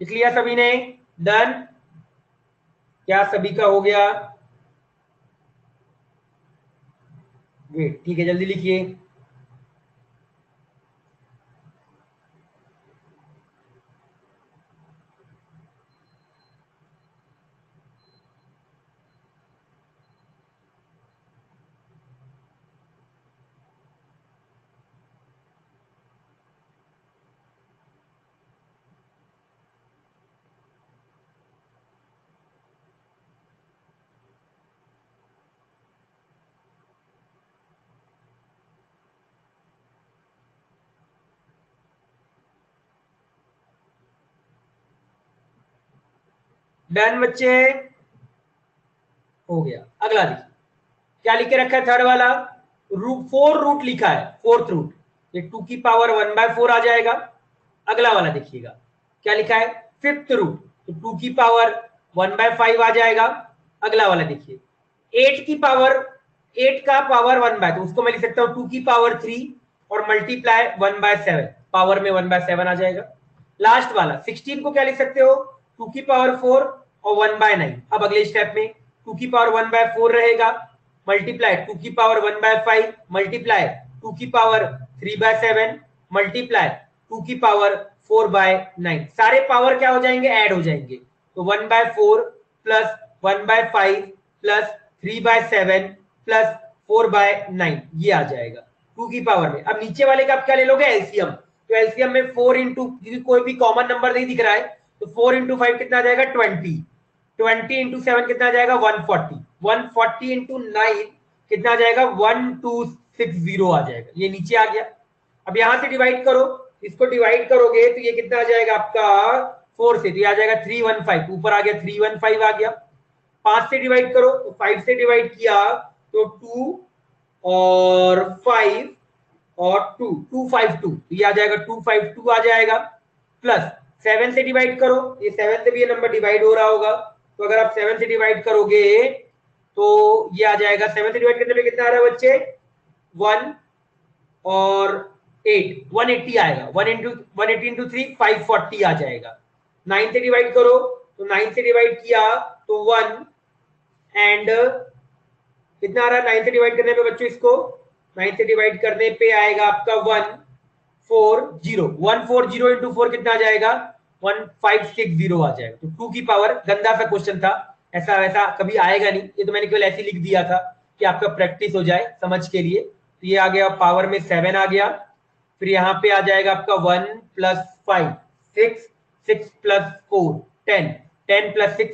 लिख लिया सभी ने? डन? क्या सभी का हो गया? वेट, ठीक है, जल्दी लिखिए। डन बच्चे? हो गया। अगला देखिए, क्या लिख के रखा है? थर्ड वाला रूट 4 रूट लिखा है, फोर्थ रूट, ये 2 की पावर 1/4 आ जाएगा। अगला वाला देखिएगा, क्या लिखा है? फिफ्थ रूट, तो 2 की पावर 1/5 आ जाएगा। अगला वाला देखिए, 8 की पावर, 8 का पावर 1/, तो उसको मैं लिख सकता हूं 2 की पावर 3 और मल्टीप्लाई 1/7, पावर में 1/7 आ जाएगा। लास्ट वाला 16 को क्या लिख सकते हो? 2 की पावर 4 और 1/9। अब अगले स्टेप में 2 की पावर 1/4 रहेगा, मल्टीप्लाई 2 की पावर 1/5 मल्टीप्लाई 2 की पावर 3/7 मल्टीप्लाई 2 की पावर 4/9। सारे पावर क्या हो जाएंगे? ऐड हो जाएंगे। तो 1/4 प्लस 1/5 प्लस 3/7 प्लस 4/9, ये आ जाएगा 2 की पावर में। अब नीचे वाले का आप क्या ले लोगे? एलसीएम। तो एलसीएम में 4 इंटू, कोई भी कॉमन नंबर नहीं दिख रहा है, तो 4 इंटू 5 कितना आ जाएगा? 20, 20 इंटू 7 कितना आ जाएगा? 140, 140 इंटू 9 कितना आ जाएगा? 1260 आ जाएगा। ये नीचे आ गया। अब यहां से डिवाइड करो, इसको डिवाइड करोगे तो ये कितना आ जाएगा आपका 4 से, तो ये आ जाएगा 315, ऊपर आ गया 315 आ गया। 5 से डिवाइड करो तो 5 से डिवाइड किया तो 2 और 5 और 2 252, ये आ जाएगा 252 आ जाएगा। प्लस 7 से डिवाइड करो, ये 7 से भी ये नंबर डिवाइड हो रहा होगा, तो अगर आप 7 से डिवाइड करोगे तो ये आ जाएगा 7 से डिवाइड करने पे कितना आ रहा है बच्चे 1 और 8 180 आएगा। 180 इंटू 3 540 आ जाएगा। 9 से डिवाइड करो तो 9 से डिवाइड किया तो 1 एंड कितना आ रहा है 9 से डिवाइड करने पे बच्चों, इसको 9 से डिवाइड करने पे आएगा आपका 140 140 इंटू 4 कितना आ जाएगा 1560 आ जाएगा। तो 2 की पावर, गंदा सा क्वेश्चन था, ऐसा वैसा कभी आएगा नहीं, ये तो मैंने केवल ऐसे लिख दिया था कि आपका प्रैक्टिस हो जाए समझ के लिए। तो ये आ गया पावर में 7 आ गया। फिर यहाँ पे आ जाएगा आपका 1 प्लस 5 6 6 प्लस 4 10 10 प्लस 6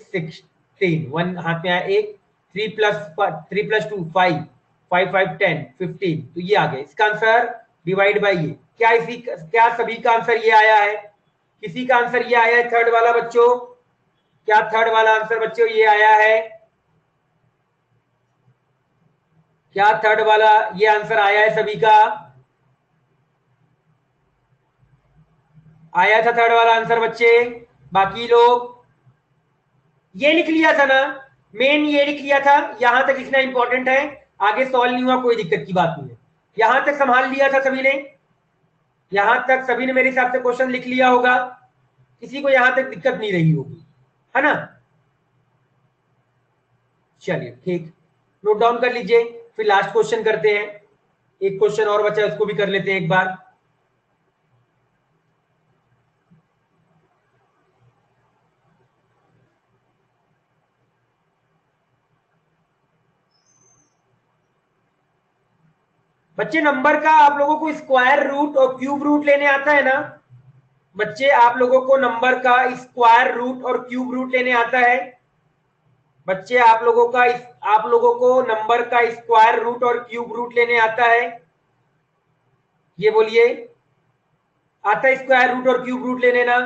16 1 हाथ में आया 1 3 प्लस 2 5 5 5 10 15, तो ये आ गया इसका आंसर डिवाइड बाय ये। क्या सभी का आंसर ये आया है? किसी का आंसर ये आया है थर्ड वाला बच्चों? क्या थर्ड वाला आंसर बच्चों ये आया है? क्या थर्ड वाला ये आंसर आया है सभी का? आया था थर्ड वाला आंसर बच्चे? बाकी लोग ये लिख लिया था ना, मेन ये लिख लिया था, यहां तक लिखना इंपॉर्टेंट है, आगे सॉल्व नहीं हुआ कोई दिक्कत की बात नहीं है। यहां तक संभाल लिया था सभी ने? यहां तक सभी ने मेरे हिसाब से क्वेश्चन लिख लिया होगा, किसी को यहां तक दिक्कत नहीं रही होगी, है ना? चलिए ठीक, नोट डाउन कर लीजिए, फिर लास्ट क्वेश्चन करते हैं। एक क्वेश्चन और बचा है, उसको भी कर लेते हैं एक बार। बच्चे नंबर का आप लोगों को स्क्वायर रूट और क्यूब रूट लेने आता है ना? बच्चे आप लोगों को नंबर का स्क्वायर रूट और क्यूब रूट लेने आता है? बच्चे आप लोगों को नंबर का स्क्वायर रूट और क्यूब रूट लेने आता है? ये बोलिए, आता है स्क्वायर रूट और क्यूब रूट लेने ना?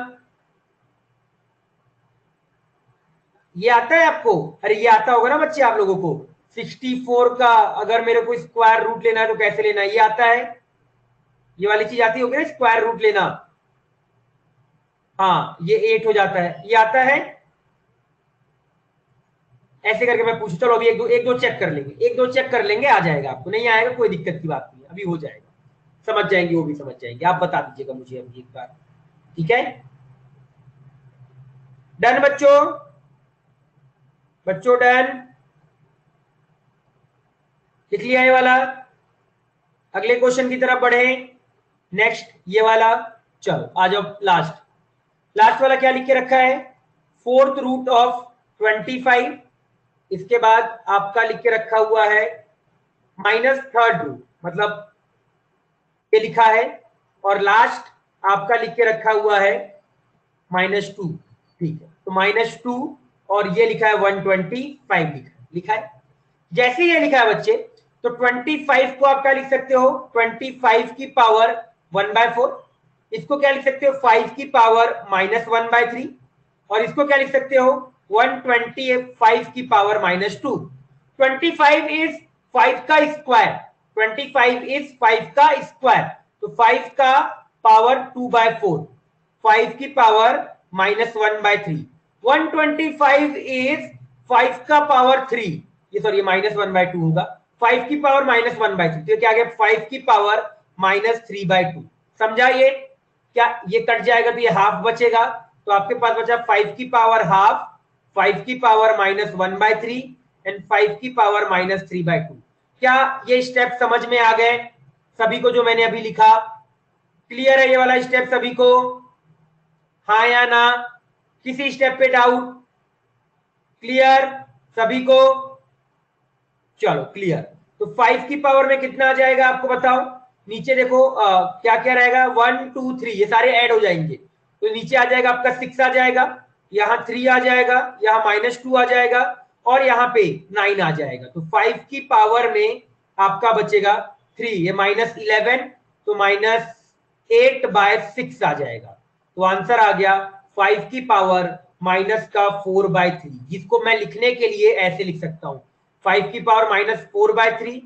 ये आता है आपको? अरे ये आता होगा ना बच्चे आप लोगों को। 64 का अगर मेरे को स्क्वायर रूट लेना है तो कैसे लेना है, ये आता है? ये वाली चीज आती होगी ना स्क्वायर रूट लेना? हाँ, ये 8 हो जाता है, ये आता है? ऐसे करके मैं पूछू, चलो अभी एक दो चेक कर लेंगे, एक दो चेक कर लेंगे, आ जाएगा। आपको नहीं आएगा कोई दिक्कत की बात नहीं, अभी हो जाएगा, समझ जाएंगे, वो भी समझ जाएंगे। आप बता दीजिएगा मुझे अभी एक बार, ठीक है? डन बच्चों? बच्चों डन? लिख लिया ये वाला? अगले क्वेश्चन की तरफ बढ़े, नेक्स्ट ये वाला। चलो आ जाओ, लास्ट वाला क्या लिख के रखा है? Fourth root of 25। इसके बाद आपका लिख के रखा हुआ है माइनस थर्ड रूट, मतलब ये लिखा है, और लास्ट आपका लिख के रखा हुआ है -2। ठीक है, तो -2 और ये लिखा है 125 लिखा है। जैसे ये लिखा है बच्चे, तो 25 को आप क्या लिख सकते हो? 25 की पावर 1/4। इसको क्या लिख सकते हो? 5 की पावर -1/3। और इसको क्या लिख सकते हो? 125 की पावर -2। 25 इज 5 का स्क्वायर, 25 इज 5 का स्क्वायर, तो 5 का पावर 2/4, 5 की पावर -1/3। 125 इज 5 का पावर 3, ये सॉरी -1/2 होगा, 5 की पावर -1/3, तो क्या आ गया 5 की पावर -3/2। समझा? ये क्या ये कट जाएगा तो ये हाफ बचेगा, तो आपके पास बचा 5 की पावर हाफ, 5 की पावर -1/3 एंड 5 की पावर -3/2। क्या ये स्टेप समझ में आ गए सभी को जो मैंने अभी लिखा? क्लियर है ये वाला स्टेप सभी को? हाँ या ना? किसी स्टेप पे डाउट? क्लियर सभी को? चलो क्लियर। तो 5 की पावर में कितना आ जाएगा आपको बताओ? नीचे देखो क्या क्या रहेगा, 1 2 3 ये सारे ऐड हो जाएंगे, तो नीचे आ जाएगा आपका 6 आ जाएगा, यहाँ 3 आ जाएगा, यहाँ -2 आ जाएगा, और यहाँ पे 9 आ जाएगा। तो 5 की पावर में आपका बचेगा 3, ये -11, तो 8/6 आ जाएगा। तो आंसर आ गया 5 की पावर माइनस का 4/3, जिसको मैं लिखने के लिए ऐसे लिख सकता हूं 5 की पावर माइनस 4/3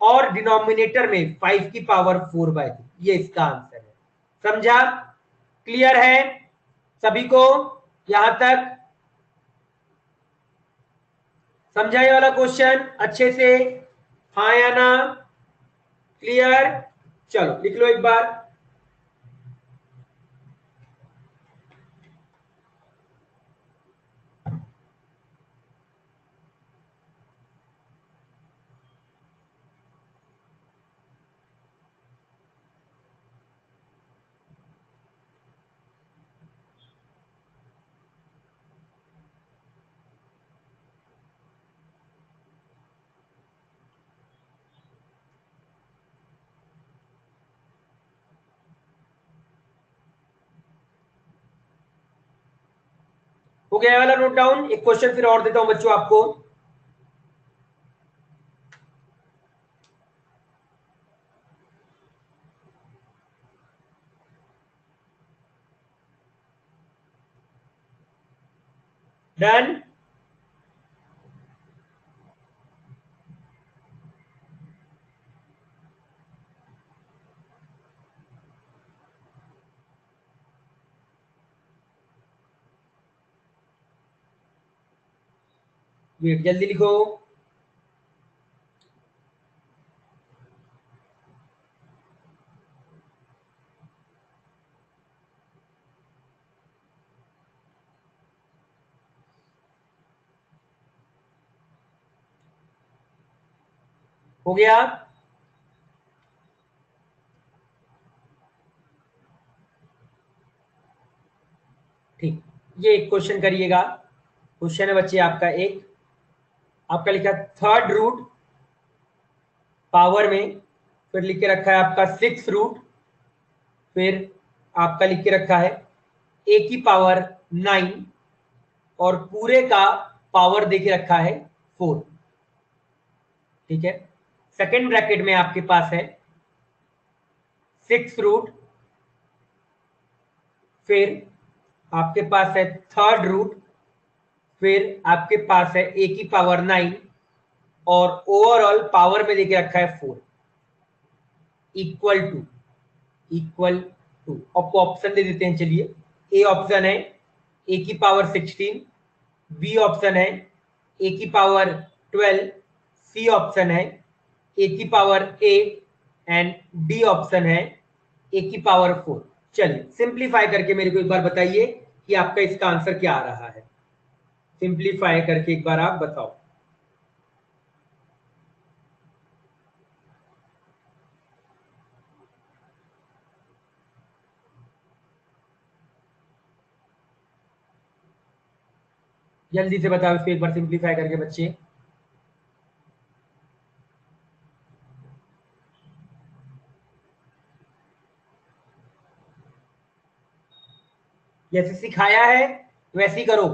और डिनोमिनेटर में 5 की पावर 4/3। ये इसका आंसर है। समझा? क्लियर है सभी को यहां तक? समझा ये वाला क्वेश्चन अच्छे से? हाँ या ना? क्लियर? चलो लिख लो एक बार। हो गया वाला नोट डाउन? एक क्वेश्चन फिर और देता हूं बच्चों आपको। डन? वेट, जल्दी लिखो। हो गया? ठीक, ये एक क्वेश्चन करिएगा। क्वेश्चन है बच्चे आपका एक, आपका लिखा थर्ड रूट पावर में, फिर लिख के रखा है आपका 6 रूट, फिर आपका लिख के रखा है a की पावर 9 और पूरे का पावर दे के रखा है 4। ठीक है, सेकेंड ब्रैकेट में आपके पास है 6 रूट, फिर आपके पास है थर्ड रूट, फिर आपके पास है a की पावर 9 और ओवरऑल पावर में देके रखा है 4 इक्वल टू आपको ऑप्शन दे देते हैं। चलिए, ए ऑप्शन है a की पावर 16, बी ऑप्शन है a की पावर 12, सी ऑप्शन है a की पावर 8 एंड डी ऑप्शन है a की पावर 4। चलिए सिंप्लीफाई करके मेरे को एक बार बताइए कि आपका इसका आंसर क्या आ रहा है। सिंप्लीफाई करके एक बार आप बताओ। जल्दी से बताओ इसको एक बार सिंप्लीफाई करके बच्चे। जैसे सिखाया है वैसे ही करो।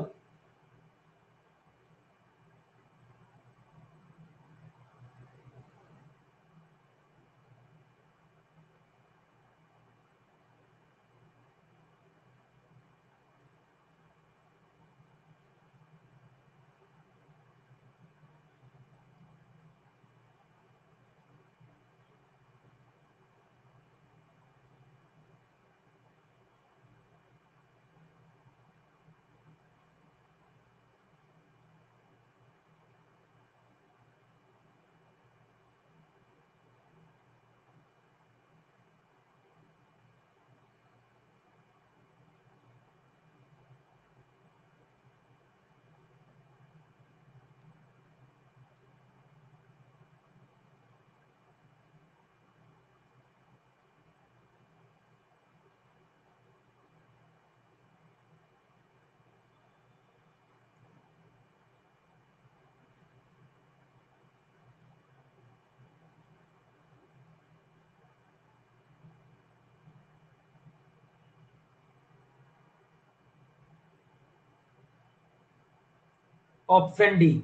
ऑप्शन डी,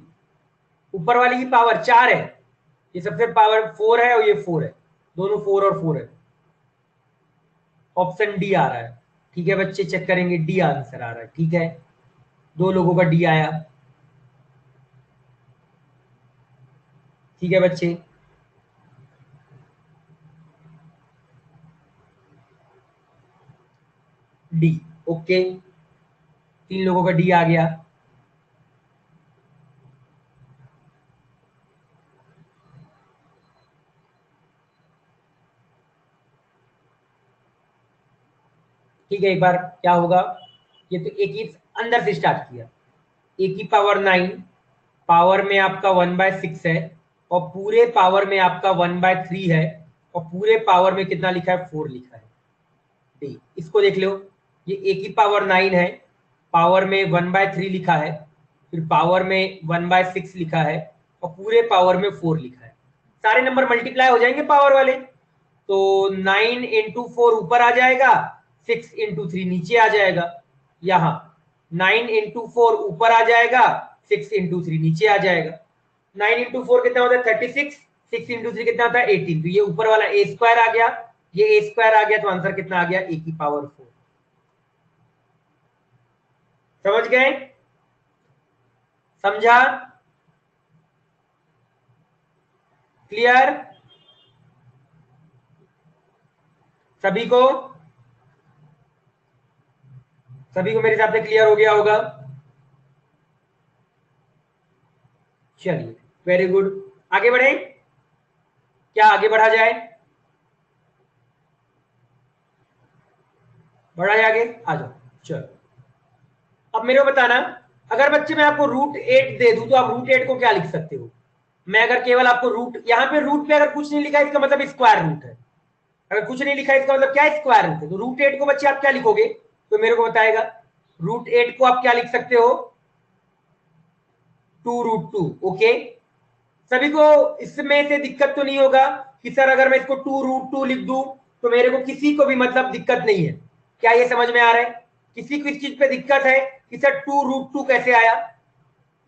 ऊपर वाली की पावर 4 है, ये सबसे पावर 4 है और ये 4 है, दोनों 4 और 4 है। ऑप्शन डी आ रहा है। ठीक है बच्चे, चेक करेंगे, डी आंसर आ रहा है। ठीक है, 2 लोगों का डी आया। ठीक है बच्चे, डी। ओके, 3 लोगों का डी आ गया। ठीक है, एक बार क्या होगा, ये तो एक ही अंदर से स्टार्ट किया। ए की पावर 9 पावर में आपका 1/6 है, और पूरे पावर में आपका 1/3 है, और पूरे पावर में कितना लिखा है, 4 लिखा है। डी, इसको देख लो, ये ए की पावर 9 है, पावर में 1/3 लिखा है, फिर पावर में 1/6 लिखा है, और पूरे पावर में 4 लिखा है। सारे नंबर मल्टीप्लाई हो जाएंगे पावर वाले, तो 9 इंटू 4 ऊपर आ जाएगा, 6 इंटू 3 नीचे आ जाएगा। यहाँ 9 इंटू 4 ऊपर आ जाएगा, 6 इंटू 3 नीचे आ जाएगा। 9 इंटू 4 कितना होता है, 36, 6 इंटू 3 कितना होता है, 18। तो ये ऊपर वाला ए स्क्वायर आ गया, ये ए स्क्वायर आ गया, तो आंसर कितना आ गया, ए की पावर 4। समझ गए, समझा, क्लियर सभी को? सभी को मेरे हिसाब से क्लियर हो गया होगा। चलिए, वेरी गुड, आगे बढ़े, क्या आगे बढ़ा जाए, बढ़ा जाए आगे, आ जाओ। चलो, अब मेरे को बताना, अगर बच्चे मैं आपको √8 दे दूं तो आप √8 को क्या लिख सकते हो? मैं अगर केवल आपको रूट, यहाँ पे रूट पे अगर कुछ नहीं लिखा है इसका मतलब स्क्वायर रूट है, अगर कुछ नहीं लिखा है इसका मतलब क्या है, स्क्वायर रूट है। तो √8 को बच्चे आप क्या लिखोगे, तो मेरे को बताएगा। √8 को आप क्या लिख सकते हो, 2√2। ओके, सभी को इसमें से दिक्कत तो नहीं होगा कि सर अगर मैं इसको 2√2 लिख दूं तो मेरे को किसी को भी मतलब दिक्कत नहीं है, क्या ये समझ में आ रहा है? किसी को इस चीज पे दिक्कत है कि सर 2√2 कैसे आया?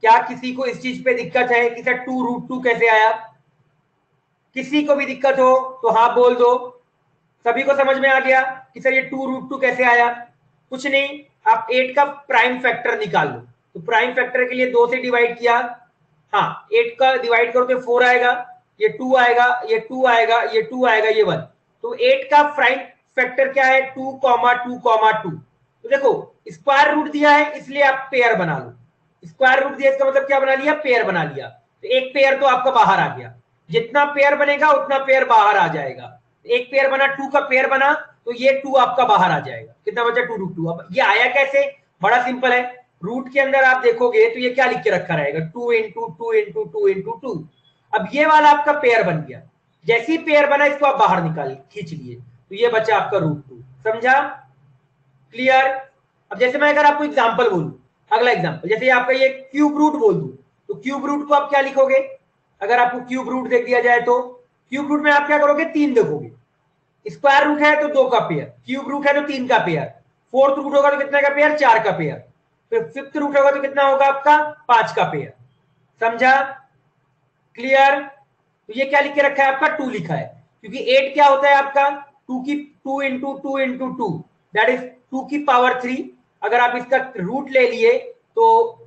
क्या किसी को इस चीज पे दिक्कत है कि सर 2√2 कैसे आया? किसी को भी दिक्कत हो तो हाँ बोल दो। सभी को समझ में आ गया कि सर ये 2√2 कैसे आया? कुछ नहीं, आप 8 का प्राइम फैक्टर निकाल लो। तो प्राइम फैक्टर के लिए 2 से डिवाइड किया, हाँ 8 का डिवाइड करो तो 4 आएगा, ये 2 आएगा, ये 2 आएगा, ये 2 आएगा, ये 1। तो 8 का प्राइम फैक्टर क्या है, 2,2,2। तो देखो, स्क्वायर रूट दिया है इसलिए आप पेयर बना लो, स्क्वायर रूट दिया इसका मतलब क्या बना लिया, पेयर बना लिया। तो एक पेयर तो आपका बाहर आ गया, जितना पेयर बनेगा उतना पेयर बाहर आ जाएगा। एक पेयर बना, 2 का पेयर बना, तो ये 2 आपका बाहर आ जाएगा, कितना बचा, 2√2। अब ये आया कैसे, बड़ा सिंपल है, रूट के अंदर आप देखोगे तो ये क्या लिख के रखा रहेगा, 2 इंटू 2 इंटू 2 इंटू 2। अब ये वाला आपका पेयर बन गया, जैसी पेयर बना इसको आप बाहर निकाल खींच लिए, तो ये बचा आपका √2। समझा, क्लियर? अब जैसे मैं अगर आपको एग्जांपल बोलूं, अगला एग्जांपल, जैसे आपका ये क्यूब रूट बोल दूं, तो क्यूब रूट को आप क्या लिखोगे? अगर आपको क्यूब रूट देख दिया जाए तो क्यूब रूट में आप क्या करोगे, 3 देखोगे। स्क्वायर रूट है तो 2 का पेयर, क्यूब रूट है तो 3 का पेयर, फोर्थ रूट होगा तो कितने का पेयर, 4 का पेयर, फिर फिफ्थ रूट होगा तो कितना होगा आपका, 5 का पेयर। समझा, क्लियर? तो ये क्या लिख के रखा है आपका, 2 लिखा है, क्योंकि 8 क्या होता है आपका, 2 इंटू 2 इंटू 2, दैट इज 2 की पावर 3। अगर आप इसका रूट ले लिए तो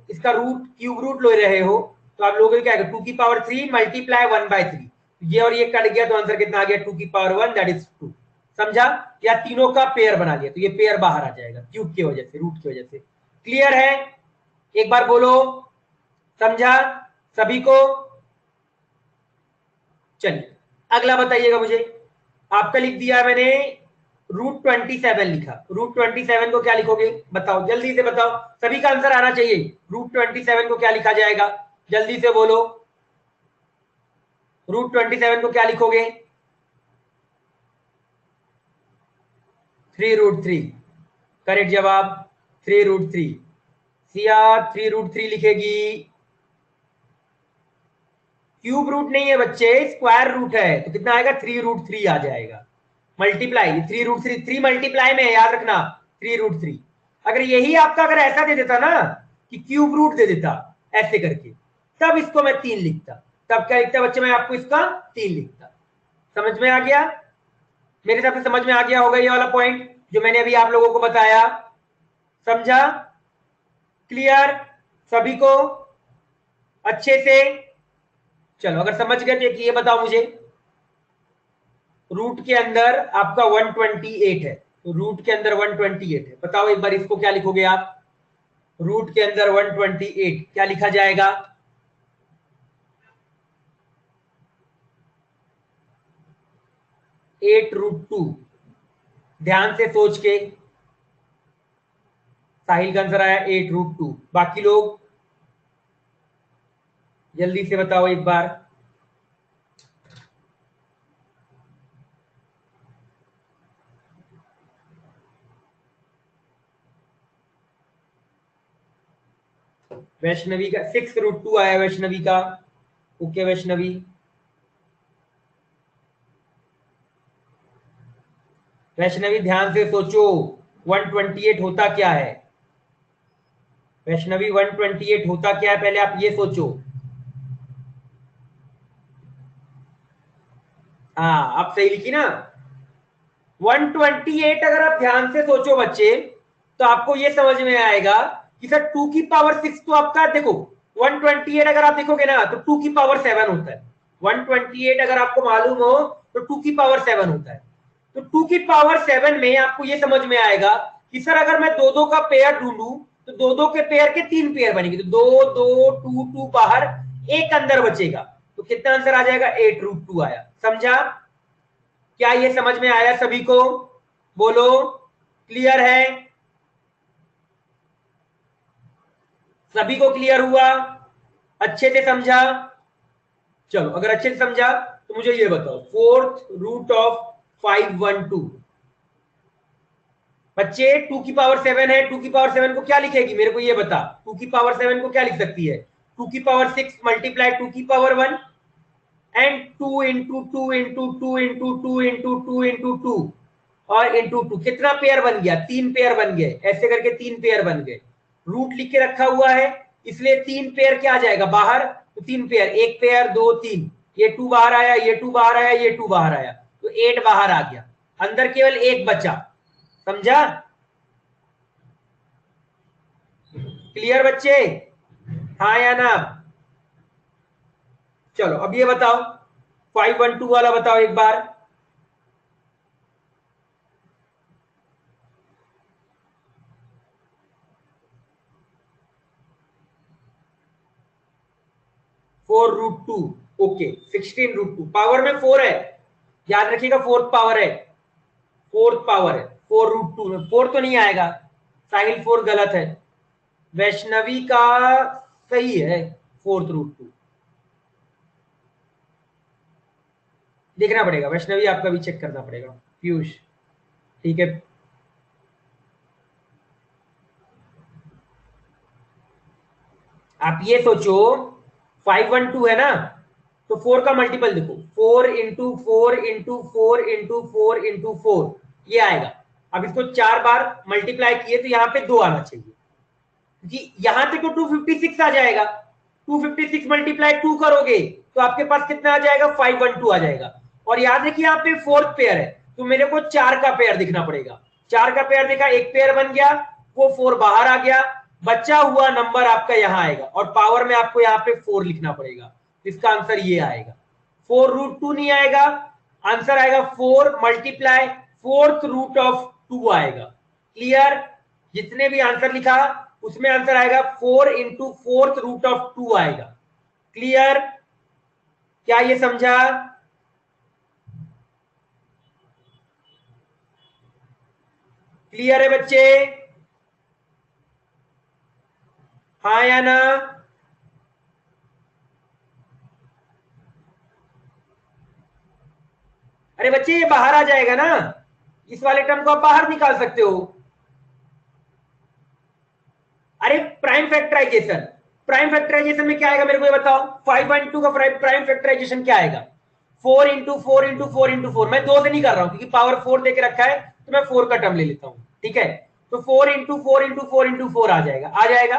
इसका रूट क्यूब रूट ले रहे हो तो आप लोगों को क्या 2 की पावर 3 मल्टीप्लाई 1/3, ये और ये कट गया तो आंसर कितना आ गया, 2 की पावर 1 दैट इज 2। समझा, या तीनों का पेयर बना लिया तो ये पेयर बाहर आ जाएगा क्यूब की वजह से, रूट की वजह से। क्लियर है, एक बार बोलो, समझा सभी को? चलिए, अगला बताइएगा मुझे, आपका लिख दिया मैंने √27 लिखा, √27 को क्या लिखोगे, बताओ जल्दी से बताओ, सभी का आंसर आना चाहिए। √27 को क्या लिखा जाएगा, जल्दी से बोलो, √27 को क्या लिखोगे, 3√3। करेक्ट जवाब, 3√3। सिया 3√3 लिखेगी, क्यूब रूट नहीं है बच्चे, स्क्वायर रूट है, तो कितना आएगा, 3√3 आ जाएगा। मल्टीप्लाई 3√3, 3 मल्टीप्लाई में याद रखना, 3√3। अगर यही आपका अगर ऐसा दे देता ना कि क्यूब रूट दे देता ऐसे करके, तब इसको मैं 3 लिखता, तब क्या लिखता बच्चे, मैं आपको इसका 3 लिखता। समझ में आ गया, मेरे हिसाब से समझ में आ गया होगा ये वाला पॉइंट। जो मैंने अभी आप लोगों को बताया। समझा? क्लियर सभी को अच्छे से? चलो अगर समझ गए तो ये बताओ मुझे, रूट के अंदर आपका 128 है, तो रूट के अंदर 128 है, बताओ एक बार इसको क्या लिखोगे आप? रूट के अंदर 128 क्या लिखा जाएगा? 8√2। ध्यान से सोच के, साहिल का आंसर आया 8√2। बाकी लोग जल्दी से बताओ एक बार। वैष्णवी का 6√2 आया, वैष्णवी का। ओके वैष्णवी, वैष्णवी ध्यान से सोचो 128 होता क्या है? वैष्णवी 128 होता क्या है, पहले आप ये सोचो। हाँ आप सही लिखी ना। 128 अगर आप ध्यान से सोचो बच्चे, तो आपको ये समझ में आएगा कि सर 2 की पावर 6 तो आपका, देखो 128 अगर आप देखोगे ना तो 2 की पावर 7 होता है। 128 अगर आपको मालूम हो तो 2 की पावर 7 होता है। तो 2 की पावर 7 में आपको ये समझ में आएगा कि सर अगर मैं दो दो का पेयर ढूंढूं तो दो दो के पेयर के 3 पेयर बनेंगे, तो 2 2 2 2 बाहर, एक अंदर बचेगा, तो कितना आंसर आ जाएगा? 8√2 आया। समझा? क्या ये समझ में आया सभी को? बोलो क्लियर है? सभी को क्लियर हुआ? अच्छे से समझा? चलो अगर अच्छे से समझा तो मुझे ये बताओ, 4th√512। बच्चे 2 की पावर 7 है, 2 की पावर 7 को क्या लिखेगी मेरे को ये बता। 2 की पावर 7 को क्या लिख सकती है? 2 की पावर 6 मल्टीप्लाई 2 की power 1 and 2 into 2 into 2 into 2 into 2 into 2 और इंटू 2। कितना पेयर बन गया? 3 पेयर बन गए, ऐसे करके 3 पेयर बन गए। रूट लिख के रखा हुआ है इसलिए 3 पेयर क्या आ जाएगा बाहर, तो 3 पेयर, 1 पेयर 2 3, ये 2 बाहर आया, ये 2 बाहर आया, ये 2 बाहर आया, तो 8 बाहर आ गया, अंदर केवल 1 बचा। समझा? क्लियर बच्चे? हाँ या ना? चलो अब ये बताओ 512 वाला बताओ एक बार। Four root two. Okay 16√2, power में 4 है, याद रखिएगा, फोर्थ पावर है, फोर्थ पावर है। 4√2 में 4 तो नहीं आएगा, साहिल 4 गलत है, वैष्णवी का सही है 4th√2। देखना पड़ेगा वैष्णवी, आपका भी चेक करना पड़ेगा। पीयूष ठीक है, आप ये सोचो 512 है ना, तो 4 का मल्टीपल देखो, 4 इंटू 4 इंटू 4 इंटू 4 इंटू 4 ये आएगा। अब इसको 4 बार मल्टीप्लाई किए तो यहाँ पे 2 आना चाहिए, क्योंकि यहां तक तो 256 आ जाएगा। 256 मल्टीप्लाई 2 करोगे तो आपके पास कितना आ जाएगा? 512 आ जाएगा। और याद रखिए यहाँ पे फोर्थ पेयर है, तो मेरे को 4 का पेयर दिखना पड़ेगा। 4 का पेयर देखा, एक पेयर बन गया, वो 4 बाहर आ गया, बचा हुआ नंबर आपका यहाँ आएगा, और पावर में आपको यहाँ पे 4 लिखना पड़ेगा। इसका आंसर ये आएगा, 4√2 नहीं आएगा, आंसर आएगा 4 मल्टीप्लाई 4th√2 आएगा। क्लियर? जितने भी आंसर लिखा उसमें आंसर आएगा 4 इंटू 4th√2 आएगा। क्लियर? क्या ये समझा? क्लियर है बच्चे? हाँ या ना? अरे बच्चे ये बाहर आ जाएगा ना, इस वाले टर्म को आप बाहर निकाल सकते हो। अरे प्राइम फैक्टराइजेशन, प्राइम फैक्टराइजेशन में क्या आएगा मेरे को ये बताओ। 5.2 का प्राइम फैक्टराइजेशन क्या आएगा? 4 इंटू 4 इंटू 4 इंटू 4, मैं 2 से नहीं कर रहा हूं क्योंकि पावर 4 देके रखा है, तो मैं 4 का टर्म ले लेता हूं। ठीक है, तो 4 इंटू 4 इंटू 4 इंटू 4 आ जाएगा, आ जाएगा।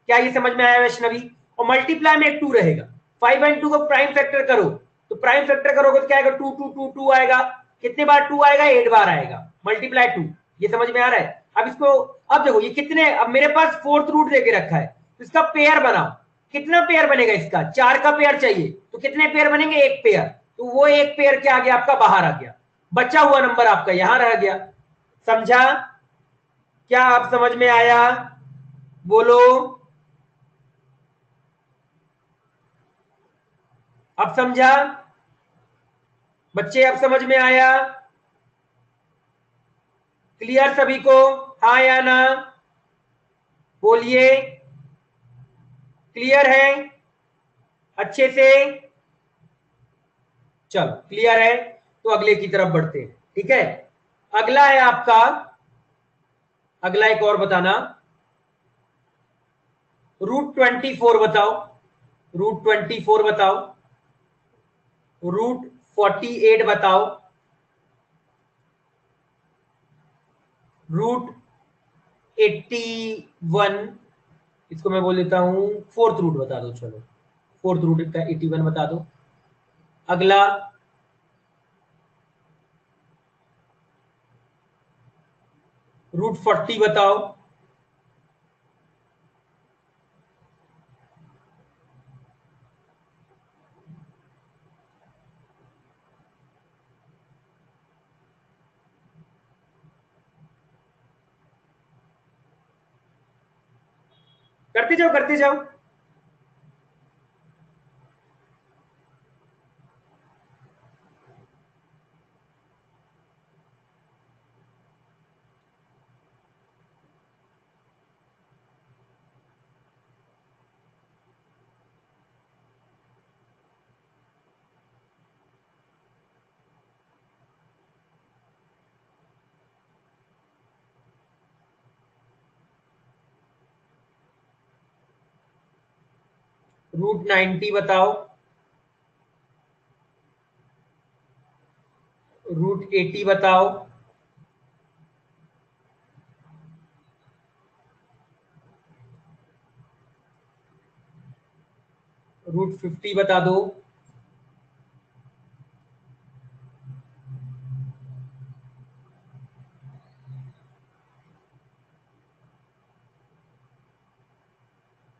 क्या ये समझ में आया वैष्णवी? और मल्टीप्लाई में एक 2 रहेगा, 5.2 को प्राइम फैक्टर करो, तो प्राइम फैक्टर करोगे तो क्या आएगा? 2 2 2 2 आएगा। कितने बार 2 आएगा? 8 बार आएगा, मल्टीप्लाई 2, ये समझ में आ रहा है? अब इसको, अब देखो ये कितने, अब मेरे पास फोर्थ रूट देके रखा है, तो इसका पेयर बनाओ। कितना पेयर बनेगा इसका? 4 का पेयर चाहिए, तो कितने पेयर बनेंगे? एक पेयर। तो वो एक पेयर क्या आ गया आपका? बाहर आ गया। बचा हुआ नंबर आपका यहां रह गया। समझा? क्या आप समझ में आया? बोलो। अब समझा बच्चे? अब समझ में आया? क्लियर सभी को? हाँ या ना? बोलिए। क्लियर है अच्छे से? चलो क्लियर है, तो अगले की तरफ बढ़ते हैं। ठीक है, अगला है आपका, अगला एक और बताना। √24 बताओ। √24 बताओ। √48 बताओ। √81, इसको मैं बोल देता हूं फोर्थ रूट बता दो। चलो फोर्थ रूट का 81 बता दो। अगला √40 बताओ। करते जाओ करते जाओ। √90 बताओ। √80 बताओ। √50 बता दो।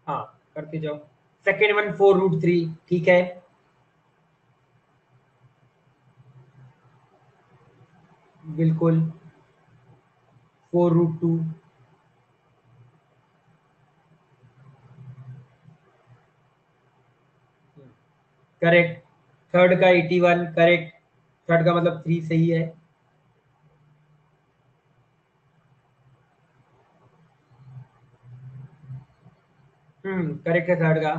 हाँ करते जाओ। Second one 4√3। ठीक है, बिल्कुल। 4√2। करेक्ट। थर्ड का 81 करेक्ट। थर्ड का मतलब 3 सही है। करेक्ट है थर्ड का।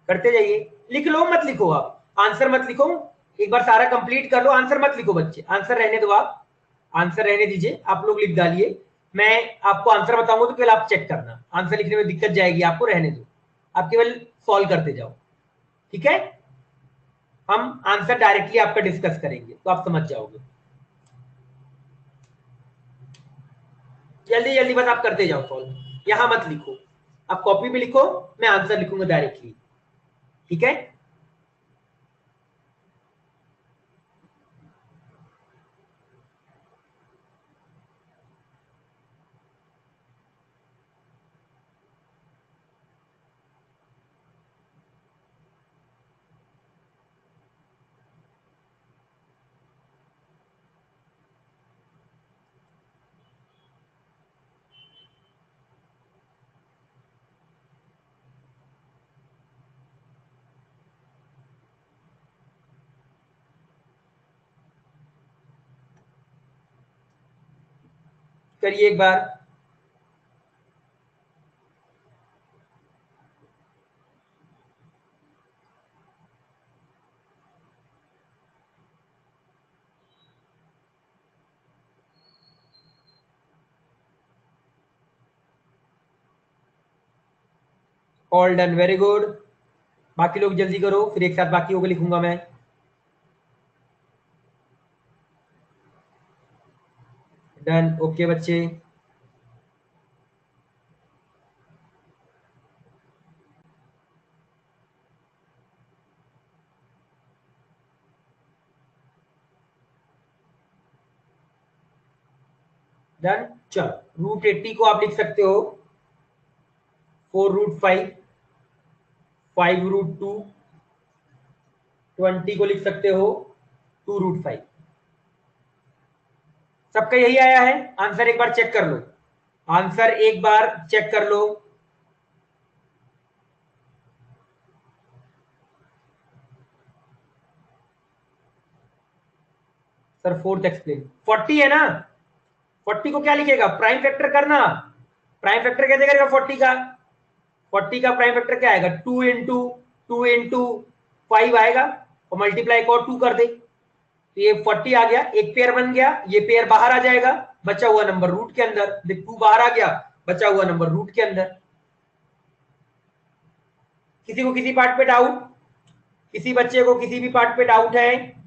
करते जाइए। लिख लो मत लिखो, आप आंसर मत लिखो। एक बार सारा कंप्लीट कर लो, आंसर मत लिखो बच्चे, आंसर रहने दो आप। आंसर रहने दीजिए, आप लोग लिख डालिए। मैं आपको आंसर बताऊंगा तो केवल आप चेक करना, आंसर लिखने में दिक्कत जाएगी आपको, रहने दो। आप केवल सॉल्व करते जाओ। ठीक है, हम आंसर डायरेक्टली आपका डिस्कस करेंगे तो आप समझ जाओगे। जल्दी जल्दी बस आप करते जाओ सॉल्व, यहां मत लिखो। आप कॉपी में लिखो, मैं आंसर लिखूंगा डायरेक्टली। ठीक है, करिए एक बार। All done, very good. बाकी लोग जल्दी करो, फिर एक साथ बाकी को लिखूंगा मैं। डन, ओके बच्चे। डन। चलो रूट 80 को आप लिख सकते हो 4√5, 5√2, 20 को लिख सकते हो 2√5। सबका यही आया है आंसर? एक बार चेक कर लो, आंसर एक बार चेक कर लो। सर फोर्थ एक्सप्लेन 40 है ना, 40 को क्या लिखेगा? प्राइम फैक्टर करना। प्राइम फैक्टर कैसे करेगा 40 का? 40 का प्राइम फैक्टर क्या आएगा? 2 इंटू 5 आएगा और मल्टीप्लाई को 2 कर दे तो ये 40 आ गया, एक पेयर बन गया, ये पेयर बाहर आ जाएगा, बचा हुआ नंबर रूट के अंदर। देख 2 बाहर आ गया, बचा हुआ नंबर रूट के अंदर। किसी को किसी पार्ट पे डाउट? किसी बच्चे को किसी भी पार्ट पे डाउट है?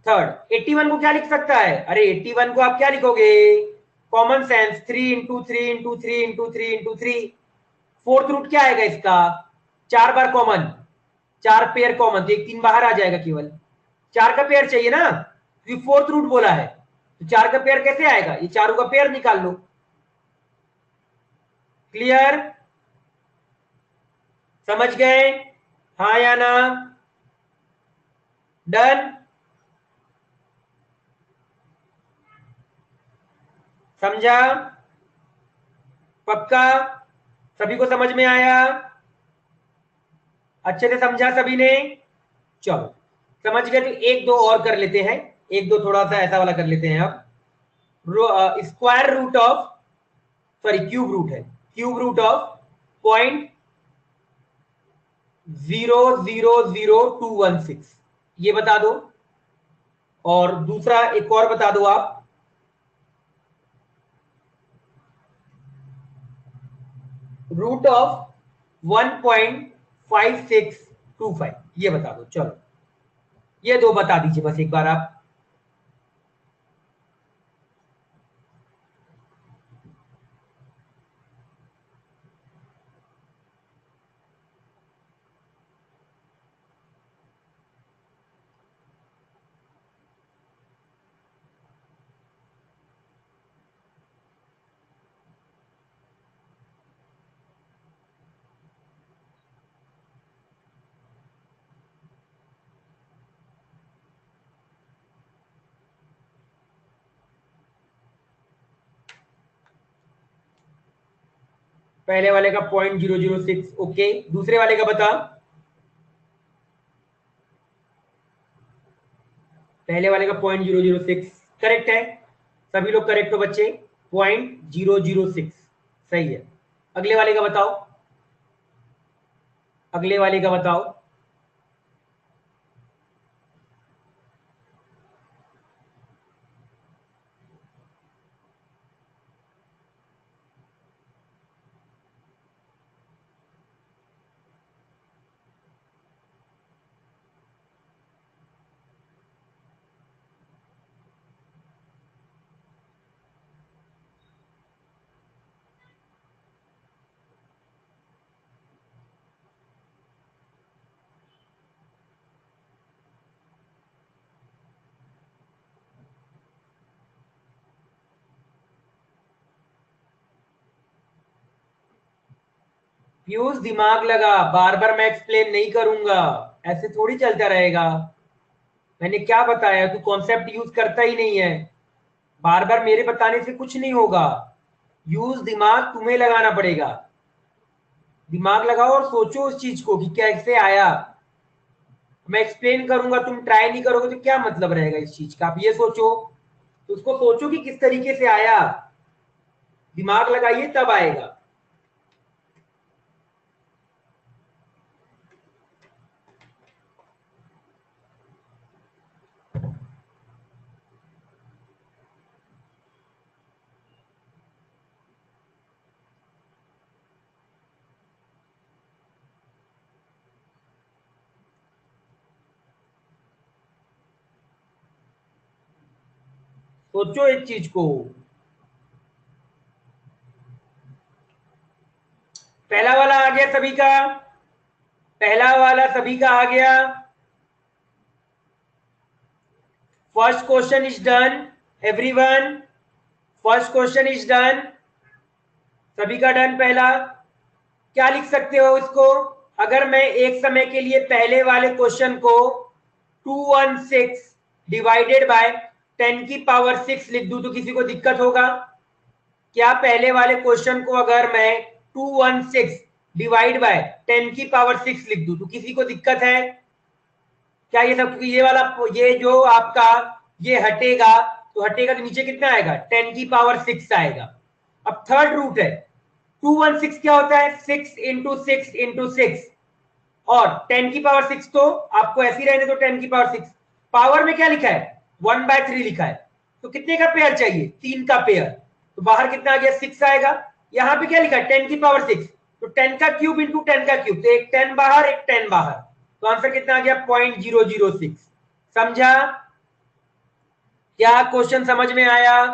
थर्ड 81 को क्या लिख सकता है? अरे 81 को आप क्या लिखोगे? Common sense 3 into 3 into 3 into 3 into 3। Fourth root क्या आएगा इसका? 4 बार कॉमन, 4 पेयर कॉमन, तो एक 3 बाहर आ जाएगा केवल। 4 का पेयर चाहिए ना, क्योंकि फोर्थ रूट बोला है, तो 4 का पेयर कैसे आएगा? ये चारों का पेयर निकाल लो। क्लियर? समझ गए? हाँ या ना? डन? समझा? पक्का? सभी को समझ में आया? अच्छे से समझा सभी ने? चलो समझ गए तो एक दो और कर लेते हैं, एक दो थोड़ा सा ऐसा वाला कर लेते हैं। अब square root of, sorry cube root है, क्यूब रूट ऑफ 0.000216 ये बता दो। और दूसरा एक और बता दो आप, रूट ऑफ 1.5625 ये बता दो। चलो ये दो बता दीजिए बस एक बार आप। पहले वाले का 0.006 ओके, दूसरे वाले का बता। पहले वाले का 0.006 करेक्ट है, सभी लोग करेक्ट हो बच्चे, 0.006 सही है। अगले वाले का बताओ, अगले वाले का बताओ। पीयूष दिमाग लगा, बार बार मैं एक्सप्लेन नहीं करूंगा, ऐसे थोड़ी चलता रहेगा। मैंने क्या बताया, तू कॉन्सेप्ट यूज करता ही नहीं है, बार बार मेरे बताने से कुछ नहीं होगा। यूज दिमाग तुम्हें लगाना पड़ेगा, दिमाग लगाओ और सोचो उस चीज को कि कैसे आया। मैं एक्सप्लेन करूंगा, तुम ट्राई नहीं करोगे तो क्या मतलब रहेगा इस चीज का? आप ये सोचो, तो उसको सोचो कि किस तरीके से आया, दिमाग लगाइए तब आएगा। सोचो इस चीज को। पहला वाला आ गया सभी का, पहला वाला सभी का आ गया। First question is done, everyone, first question is done. सभी का डन। पहला क्या लिख सकते हो इसको? अगर मैं एक समय के लिए पहले वाले क्वेश्चन को 216 डिवाइडेड बाय 10 की पावर 6 लिख दूं तो किसी को दिक्कत होगा क्या? पहले वाले क्वेश्चन को अगर मैं 216 डिवाइड बाय 10 की पावर 6 लिख दूं तो किसी को दिक्कत है क्या? ये सब ये वाला ये जो आपका ये हटेगा तो हटेगा तो नीचे कितना आएगा? 10 की पावर 6 आएगा। अब थर्ड रूट है 216 क्या होता है? 6 इंटू 6 इंटू 6 और 10 की पावर 6 तो आपको ऐसी रहने दो 10 की पावर 6। पावर में क्या लिखा है? 1/3 लिखा है। तो कितने का पेयर चाहिए? 3 का पेयर। तो बाहर कितना आ गया? 6 आएगा। यहां पे क्या लिखा है? 10 की पावर 6 तो 10 का क्यूब इंटू 10 का क्यूब, तो एक 10 बाहर एक 10 बाहर, तो आंसर कितना आ गया? 0.006। समझा? क्या क्वेश्चन समझ में आया?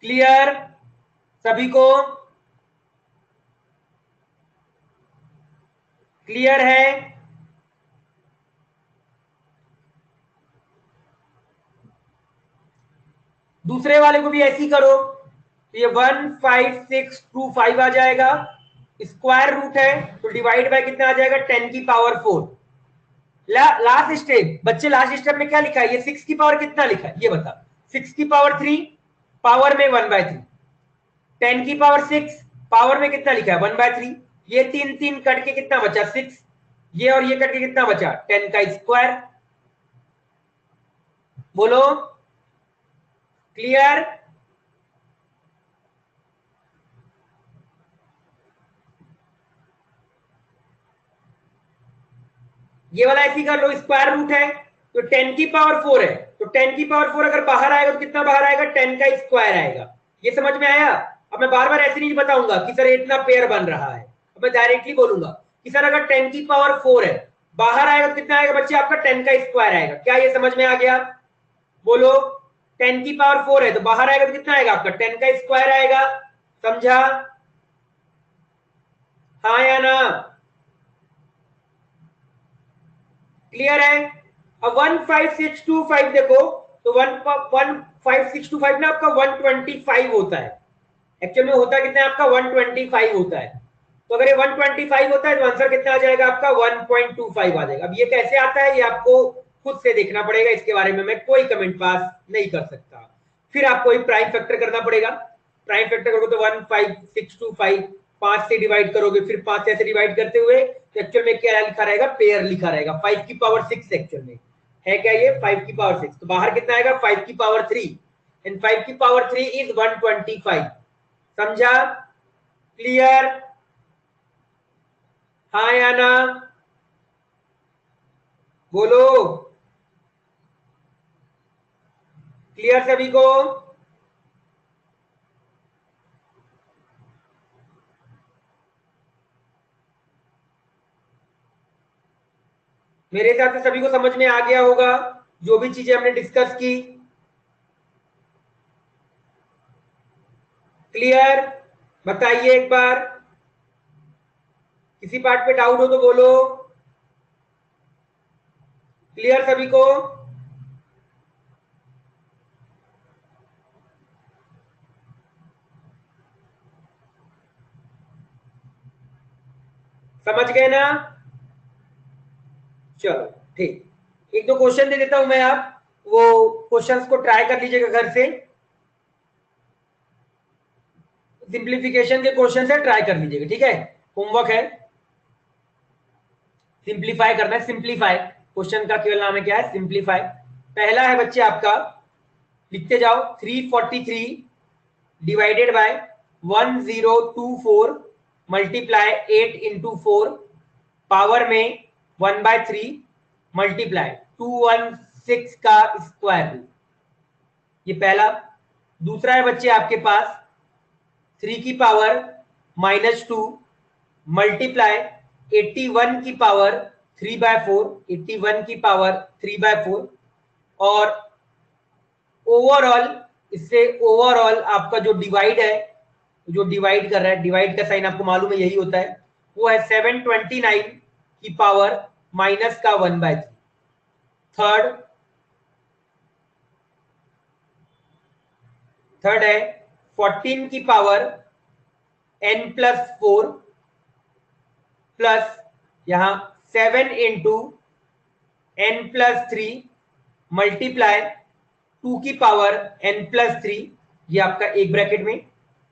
क्लियर सभी को? क्लियर है? दूसरे वाले को भी ऐसी करो तो ये 15625 आ जाएगा। स्क्वायर रूट है तो डिवाइड बाय कितना आ जाएगा? 10 की पावर 4। लास्ट स्टेप बच्चे, लास्ट स्टेप में क्या लिखा है? ये 6 की पावर कितना लिखा है ये बता? 6 की पावर 3, पावर में 1/3, 10 की पावर 6, पावर में कितना लिखा है? 1/3। ये 3 3 कट के कितना बचा? 6। ये और ये कट के कितना बचा? 10 का स्क्वायर। बोलो क्लियर? ये वाला ऐसी कर लो, स्क्वायर रूट है तो 10 की पावर 4 है तो 10 की पावर 4 अगर बाहर आएगा तो कितना बाहर आएगा? 10 का स्क्वायर आएगा। ये समझ में आया? अब मैं बार बार ऐसे नहीं बताऊंगा कि सर इतना पेयर बन रहा है, अब मैं डायरेक्टली बोलूंगा कि सर अगर 10 की पावर 4 है बाहर आएगा तो कितना आएगा बच्चे? आपका 10 का स्क्वायर आएगा। क्या ये समझ में आ गया? बोलो 10 की पावर 4 है तो बाहर आएगा तो कितना आएगा? आपका 10 का स्क्वायर आएगा। समझा? हाँ या ना? क्लियर है? अब 15625 देखो तो 15625 ना आपका 125 होता है। एक्चुअल में होता कितना है आपका? 125 होता है। तो अगर ये 125 होता है तो आंसर कितना आ जाएगा आपका? 1.25 आ जाएगा। अब ये कैसे आता है ये आपको खुद से देखना पड़ेगा, इसके बारे में मैं कोई कमेंट पास नहीं कर सकता। फिर आपको प्राइम फैक्टर करना पड़ेगा। प्राइम फैक्टर करोगे तो 15625 5 से डिवाइड करोगे, फिर 5 से ऐसे डिवाइड करते हुए तो एक्चुअल में क्या लिखा रहेगा? पेयर लिखा रहेगा। 5 की पावर 6 एक्चुअल में है क्या ये? 5 की पावर 6 तो बाहर कितना आएगा? 5 की पावर 3 एंड 5 की पावर 3 इज 125। समझा? क्लियर? हाँ या ना? बोलो क्लियर सभी को? मेरे हिसाब से सभी को समझ में आ गया होगा जो भी चीजें हमने डिस्कस की। क्लियर? बताइए एक बार, किसी पार्ट पे डाउट हो तो बोलो। क्लियर सभी को? समझ गए ना? चलो ठीक, एक दो क्वेश्चन दे देता हूं मैं, आप वो क्वेश्चंस को ट्राई कर लीजिएगा घर से। सिंप्लीफिकेशन के क्वेश्चन है, ट्राई कर लीजिएगा, ठीक है? होमवर्क है, सिंप्लीफाई करना है। सिंप्लीफाई क्वेश्चन का केवल नाम है, क्या है? सिंप्लीफाई। पहला है बच्चे आपका, लिखते जाओ, 343 divided by 1024 multiply 8 into 4 power में 1/3 मल्टीप्लाई 216 का स्क्वायर रूट। ये पहला। दूसरा है बच्चे आपके पास 3 की पावर -2 मल्टीप्लाई 81 की पावर 3/4, 81 की पावर 3/4 और ओवरऑल, इससे ओवरऑल आपका जो डिवाइड है, जो डिवाइड कर रहा है, डिवाइड का साइन आपको मालूम है यही होता है, वो है 729 की पावर -1/3। थर्ड, थर्ड है 14 की पावर n+4 प्लस यहां 7 इंटू n+3 मल्टीप्लाई 2 की पावर n+3, ये आपका एक ब्रैकेट में,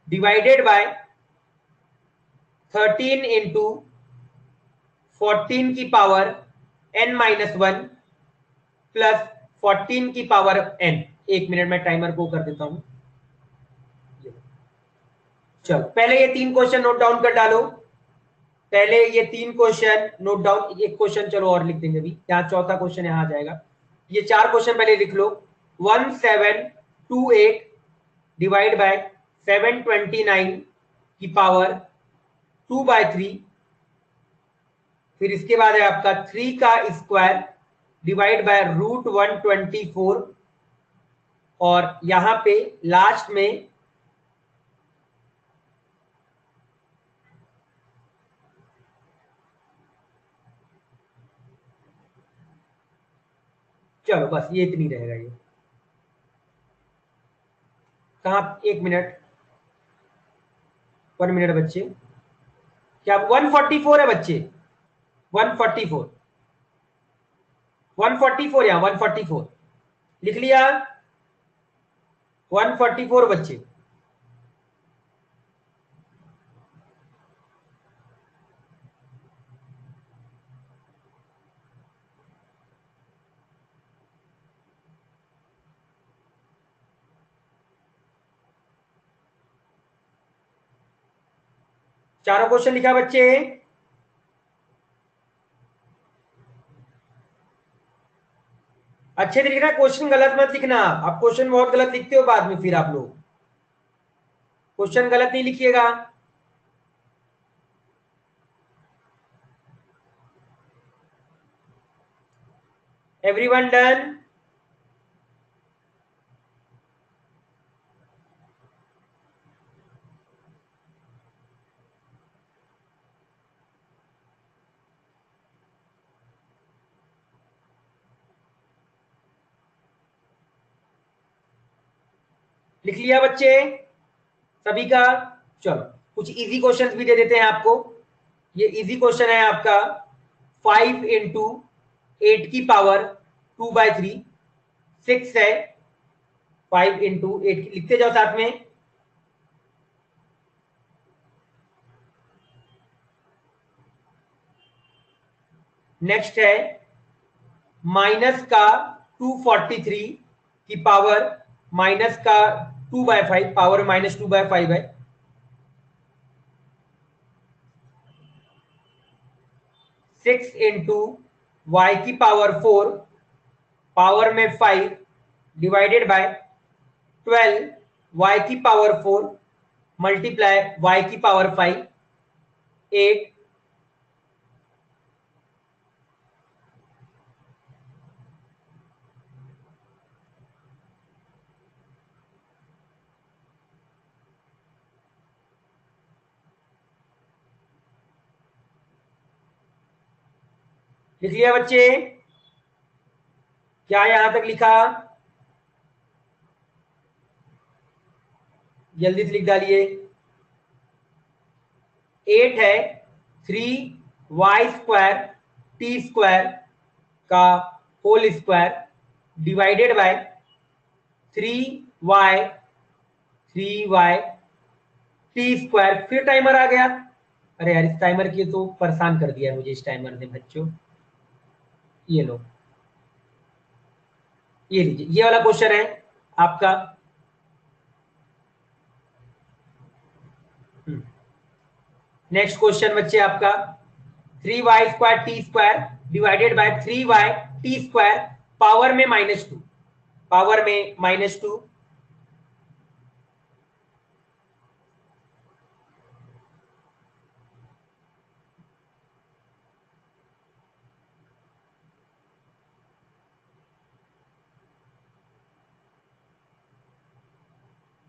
डिवाइडेड बाय 13 इंटू 14 की पावर n-1 प्लस 14 की पावर n। एक मिनट में टाइमर को कर देता हूं। चलो पहले ये 3 क्वेश्चन नोट डाउन कर डालो। पहले ये 3 क्वेश्चन नोट डाउन, एक क्वेश्चन चलो और लिख देंगे अभी, यहाँ चौथा क्वेश्चन यहाँ आ जाएगा। ये 4 क्वेश्चन पहले लिख लो। 1728 डिवाइड बाय 729 की पावर 2/3, फिर इसके बाद है आपका 3 का स्क्वायर डिवाइड बाय √124, और यहां पे लास्ट में चलो बस ये इतनी रहेगा। ये कहाँ, एक मिनट, 1 मिनट बच्चे, क्या 144 है बच्चे? 144 यहाँ 144 लिख लिया। 144 बच्चे, चारों क्वेश्चन लिखा बच्चे? अच्छे से लिखना, क्वेश्चन गलत मत लिखना। आप क्वेश्चन बहुत गलत लिखते हो बाद में, फिर आप लोग क्वेश्चन गलत नहीं लिखिएगा। Everyone done? लिख लिया बच्चे सभी का? चलो कुछ इजी क्वेश्चंस भी दे देते हैं आपको। ये इजी क्वेश्चन है आपका, 5 इंटू 8 की पावर 2/3, 6 है। 5 इंटू 8 लिखते जाओ साथ में। नेक्स्ट है माइनस का 243 की पावर माइनस का 2/5, पावर -2/5 है। सिक्स इंटू वाई की पावर 4, पावर में 5, डिवाइडेड बाय 12 वाई की पावर 4 मल्टीप्लाई वाई की पावर 5, 8। लिख लिया बच्चे? क्या यहां तक लिखा? जल्दी से लिख डालिए। 8 है 3y² t² का whole square divided by 3y t²। फिर टाइमर आ गया। अरे यार इस टाइमर की तो परेशान कर दिया है मुझे, इस टाइमर ने बच्चों। ये लो, ये लीजिए, ये वाला क्वेश्चन है आपका। नेक्स्ट क्वेश्चन बच्चे आपका 3y² t² divided by 3y t² power में -2, पावर में -2।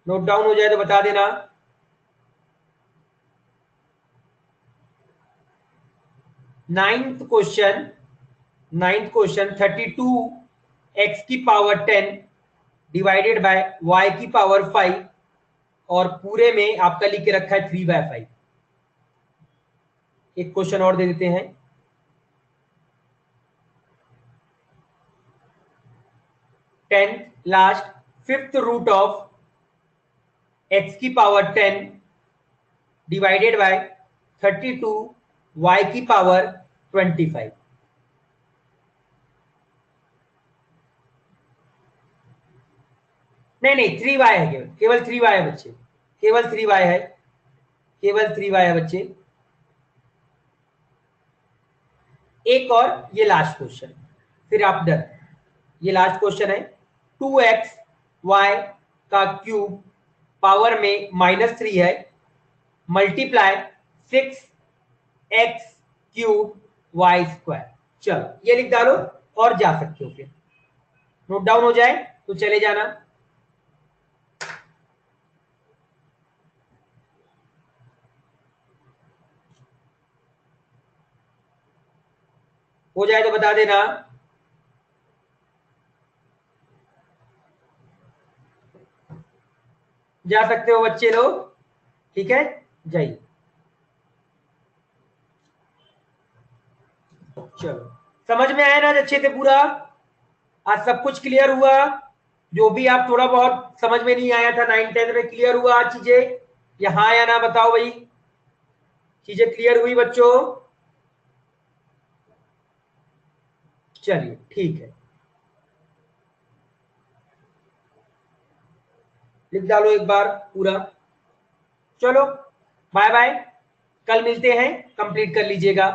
नोट डाउन हो जाए तो बता देना। नाइन्थ क्वेश्चन 32x की पावर 10 डिवाइडेड बाय y की पावर 5 और पूरे में आपका लिख के रखा है 3/5। एक क्वेश्चन और दे देते हैं। 10th last 5th root of x की पावर 10 डिवाइडेड बाय 32 y की पावर 25। नहीं 3y है, केवल 3y है बच्चे, केवल 3y है, केवल 3y है बच्चे। एक और ये लास्ट क्वेश्चन, फिर आप डन। ये लास्ट क्वेश्चन है 2x y का क्यूब पावर में -3 है multiply 6x cube y square. चलो ये लिख डालो और जा सकते हो, फिर नोट डाउन हो जाए तो चले जाना। हो जाए तो बता देना। जा सकते हो बच्चे लोग, ठीक है, जाइए। चलो समझ में आया ना अच्छे से पूरा? आज सब कुछ क्लियर हुआ? जो भी आप थोड़ा बहुत समझ में नहीं आया था 9th-10th में, क्लियर हुआ आज चीजें? यहाँ या ना बताओ भाई, चीजें क्लियर हुई बच्चों? चलिए ठीक है, लिख डालो एक बार पूरा। चलो बाय बाय, कल मिलते हैं, कंप्लीट कर लीजिएगा।